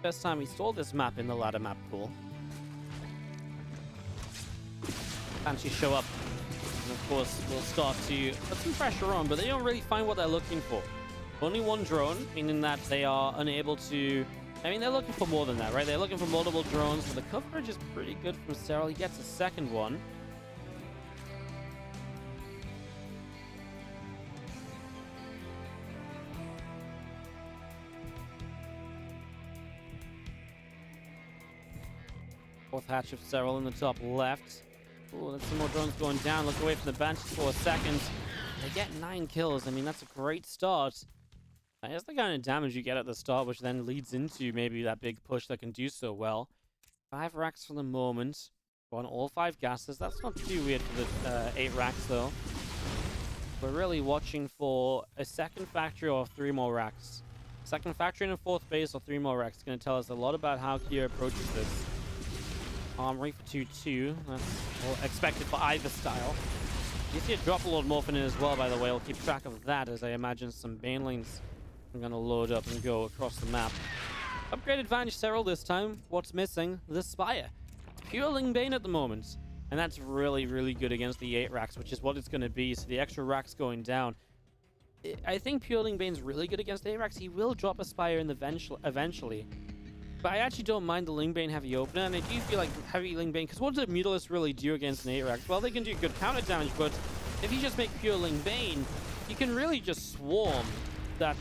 first time we saw this map in the ladder map pool. Banshees show up, and of course will start to put some pressure on, but they don't really find what they're looking for. Only 1 drone, meaning that they are unable to... I mean, they're looking for more than that, right? They're looking for multiple drones, but the coverage is pretty good from Serral. He gets a second one. Fourth hatch of Serral in the top left. Oh, there's some more drones going down. Look away from the Banshees for a second. They get 9 kills. I mean, that's a great start. That's the kind of damage you get at the start, which then leads into maybe that big push that can do so well. 5 racks for the moment. On all 5 gases. That's not too weird for the 8 racks, though. We're really watching for a second factory or 3 more racks. Second factory and a 4th base or 3 more racks. It's going to tell us a lot about how Cure approaches this. Armory for 2-2. That's expected for either style. You see a drop a Lord Morphin in as well, by the way. I'll keep track of that as I imagine some banelings are going to load up and go across the map. Upgraded Vanish Serral this time. What's missing? The Spire. Pure Ling Bane at the moment. And that's really, really good against the 8 racks, which is what it's going to be. So the extra racks going down. I think Pure Ling Bane's really good against 8 racks. He will drop a Spire in the eventually. But I actually don't mind the Ling Bane heavy opener, and I do feel like heavy Ling Bane, because what does a Mutalisk really do against an 8 rack? Well, they can do good counter damage, but if you just make pure Ling Bane, you can really just swarm that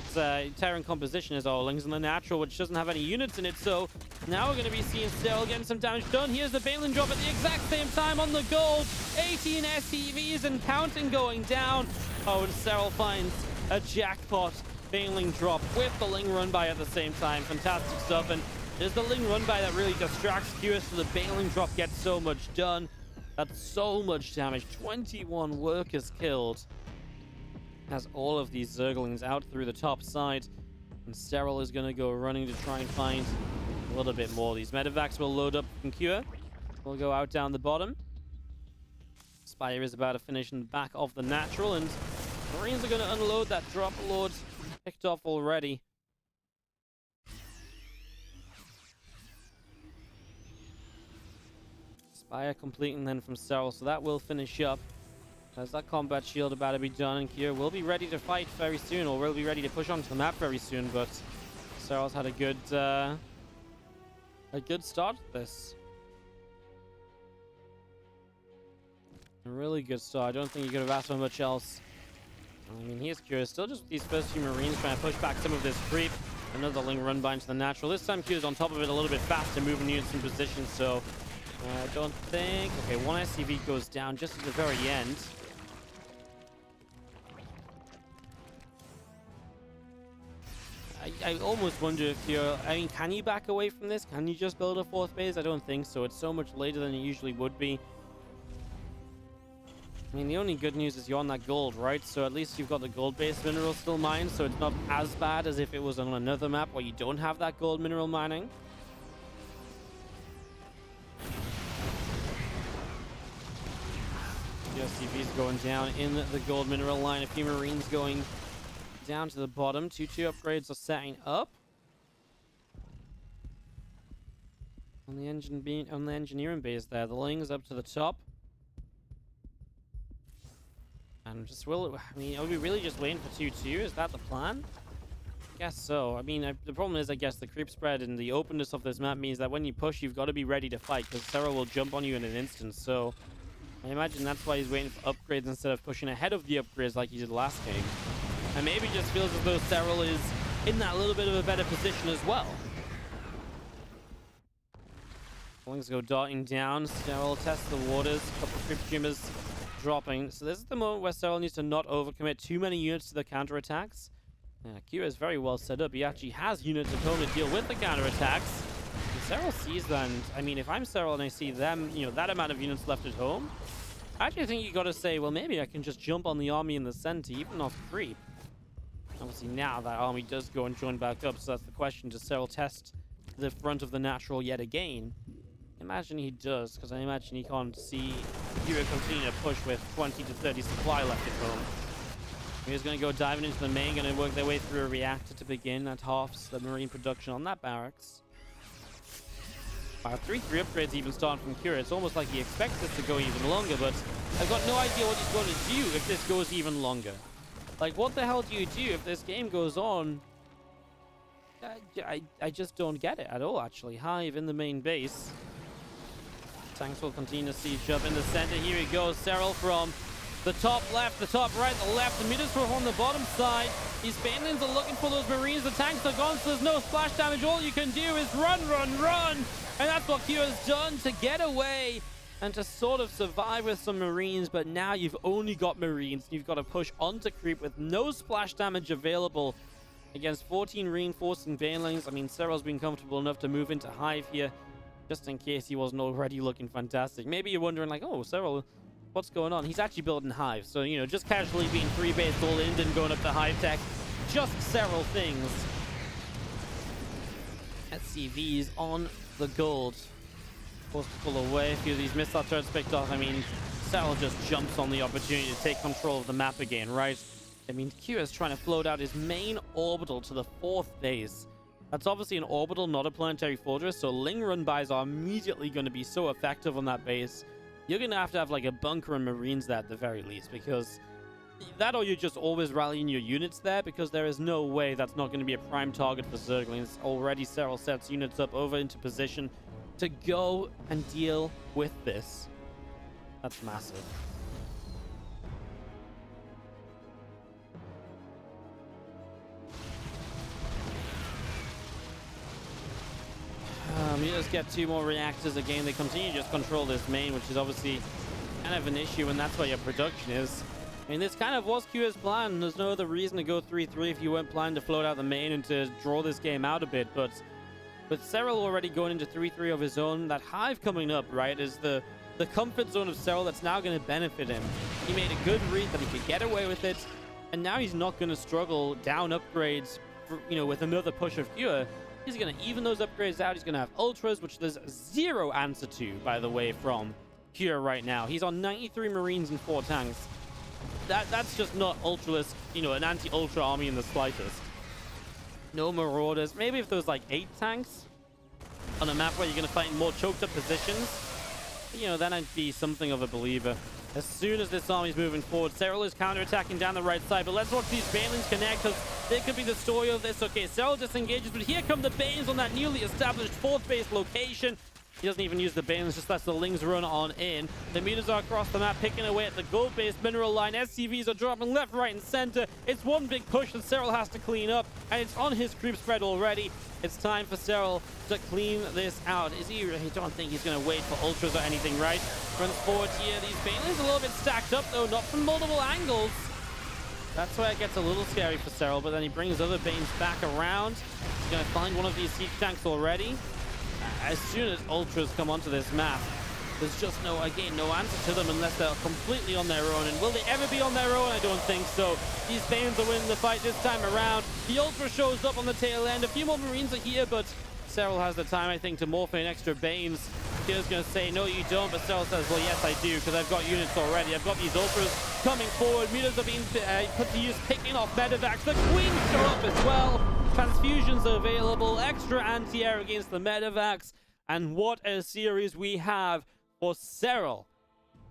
Terran composition as all Lings in the natural, which doesn't have any units in it. So now we're going to be seeing Serral getting some damage done. Here's the Banelin drop at the exact same time on the gold. 18 SCVs and counting going down. Oh, and Serral finds a jackpot Banelin drop with the Ling run by at the same time. Fantastic stuff. And there's the Ling run by that really distracts Cure, so the Banelin drop gets so much done. That's so much damage. 21 workers killed. Has all of these Zerglings out through the top side. And Serral is going to go running to try and find a little bit more. These medevacs will load up from Cure. We'll go out down the bottom. Spire is about to finish in the back of the natural, and Marines are going to unload that drop lord picked off already. Spire completing then from Serral, so that will finish up. As that combat shield about to be done, and Cure will be ready to fight very soon, or will be ready to push onto the map very soon, but Serral's had a good start to this. A really good start. I don't think you could have asked for much else. I mean, here's Cure. Still just with these first few Marines trying to push back some of this creep. Another Ling run by into the natural. This time Cure's on top of it a little bit faster, moving units in position, so I don't think... Okay, one SCV goes down just at the very end. I almost wonder if you're... I mean, can you back away from this? Can you just build a fourth base? I don't think so. It's so much later than it usually would be. I mean, the only good news is you're on that gold, right? So at least you've got the gold-based mineral still mined, so it's not as bad as if it was on another map where you don't have that gold mineral mining. The SCV's going down in the gold mineral line. A few Marines going down to the bottom. 2-2 upgrades are setting up. On the engineering base there. The Ling's up to the top. And just will... I mean, are we really just waiting for 2-2? Is that the plan? I guess so. I mean, the problem is, I guess, the creep spread and the openness of this map means that when you push, you've got to be ready to fight, because Serral will jump on you in an instant. So I imagine that's why he's waiting for upgrades instead of pushing ahead of the upgrades like he did last game. And maybe it just feels as though Serral is in that little bit of a better position as well. Lings go darting down. Serral tests the waters. A couple of creep tumors dropping. So this is the moment where Serral needs to not overcommit too many units to the counterattacks. Cure is very well set up. He actually has units at home to deal with the counterattacks. Serral sees that, and I mean, if I'm Serral and I see them, you know, that amount of units left at home, I actually think you got to say, well, maybe I can just jump on the army in the center, even off creep. Obviously, now that army does go and join back up, so that's the question. Does Serral test the front of the natural yet again? Imagine he does, because I imagine he can't see Cure continue to push with 20 to 30 supply left at home. He's going to go diving into the main, going to work their way through a reactor to begin. That halves the Marine production on that barracks. 3-3 upgrades even starting from Cure. It's almost like he expects this to go even longer, but I've got no idea what he's going to do if this goes even longer. Like, what the hell do you do if this game goes on? I just don't get it at all, actually. Hive in the main base. Tanks will continue to siege up in the center. Here he goes. Serral from the top left, the top right, the left. The meters on the bottom side. These Banelings are looking for those Marines. The tanks are gone, so there's no splash damage. All you can do is run, run, run. And that's what Cure has done to get away and to sort of survive with some Marines. But now you've only got Marines. You've got to push onto creep with no splash damage available against 14 reinforcing Banelings. I mean, Serral's been comfortable enough to move into Hive here, just in case he wasn't already looking fantastic. Maybe you're wondering, like, oh, Serral, what's going on? He's actually building Hive. So, you know, just casually being 3-based all in and going up to Hive tech. Just Serral things. SCVs on the gold. Forced to pull away. A few of these missile turrets picked off. I mean, Serral just jumps on the opportunity to take control of the map again, right? I mean, Cure is trying to float out his main orbital to the 4th base. That's obviously an orbital, not a planetary fortress, so Ling run-bys are immediately going to be so effective on that base. You're going to have like a bunker and Marines there at the very least, because that, or you're just always rallying your units there, because there is no way that's not going to be a prime target for Zerglings. Already Serral sets units up over into position to go and deal with this. That's massive. You just get 2 more reactors again. They continue to just control this main, which is obviously kind of an issue, and that's where your production is. I mean, this kind of was Cure's plan. There's no other reason to go 3-3 if you weren't planning to float out the main and to draw this game out a bit. But with Serral already going into 3-3 of his own, that Hive coming up, right, is the comfort zone of Serral that's now going to benefit him. He made a good read that he could get away with it. And now he's not going to struggle down upgrades, for, with another push of Cure. He's going to even those upgrades out. He's going to have Ultras, which there's zero answer to, by the way, from Cure right now. He's on 93 Marines and 4 tanks. That's just not Ultraless, an anti-Ultra army in the slightest. No Marauders. Maybe if there was like 8 tanks on a map where you're going to fight in more choked up positions, then I'd be something of a believer. As soon as this army's moving forward, Serral is counterattacking down the right side, but let's watch these Banelings connect, because there could be the story of this. Okay, Serral disengages, but here come the Banes on that newly established 4th base location. He doesn't even use the Banelings, just lets the Lings run on in. The meters are across the map, picking away at the gold-based mineral line. SCVs are dropping left, right, and center. It's one big push that Serral has to clean up, and it's on his creep spread already. It's time for Serral to clean this out. I don't think he's going to wait for Ultras or anything, right? Runs forward here. These Banelings a little bit stacked up, though, not from multiple angles. That's where it gets a little scary for Serral, but then he brings other Banes back around. He's going to find one of these siege tanks already. As soon as Ultras come onto this map, there's just no answer to them unless they're completely on their own. And will they ever be on their own? I don't think so. These Banes are winning the fight this time around. The Ultra shows up on the tail end. A few more Marines are here, but Serral has the time, I think, to morph in extra Banes. Kill's going to say, no, you don't. But Serral says, well, yes, I do, because I've got units already. I've got these Ultras coming forward. Meters are being put to use, picking off medevacs. The Queens show up as well. Transfusions are available. Extra anti-air against the medevacs. And what a series we have for Serral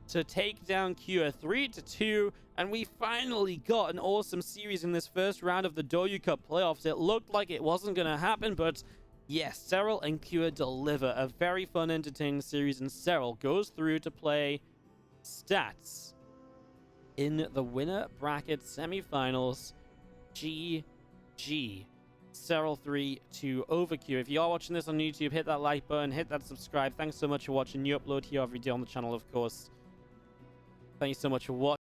to take down Cure 3-2. And we finally got an awesome series in this first round of the Douyu Cup Playoffs. It looked like it wasn't going to happen, but yes, Serral and Cure deliver a very fun, entertaining series. And Serral goes through to play stats in the winner bracket semifinals. GG. Serral 3-2 over Cure. If you are watching this on YouTube, hit that like button, hit that subscribe. Thanks so much for watching. New upload here every day on the channel, of course. Thank you so much for watching.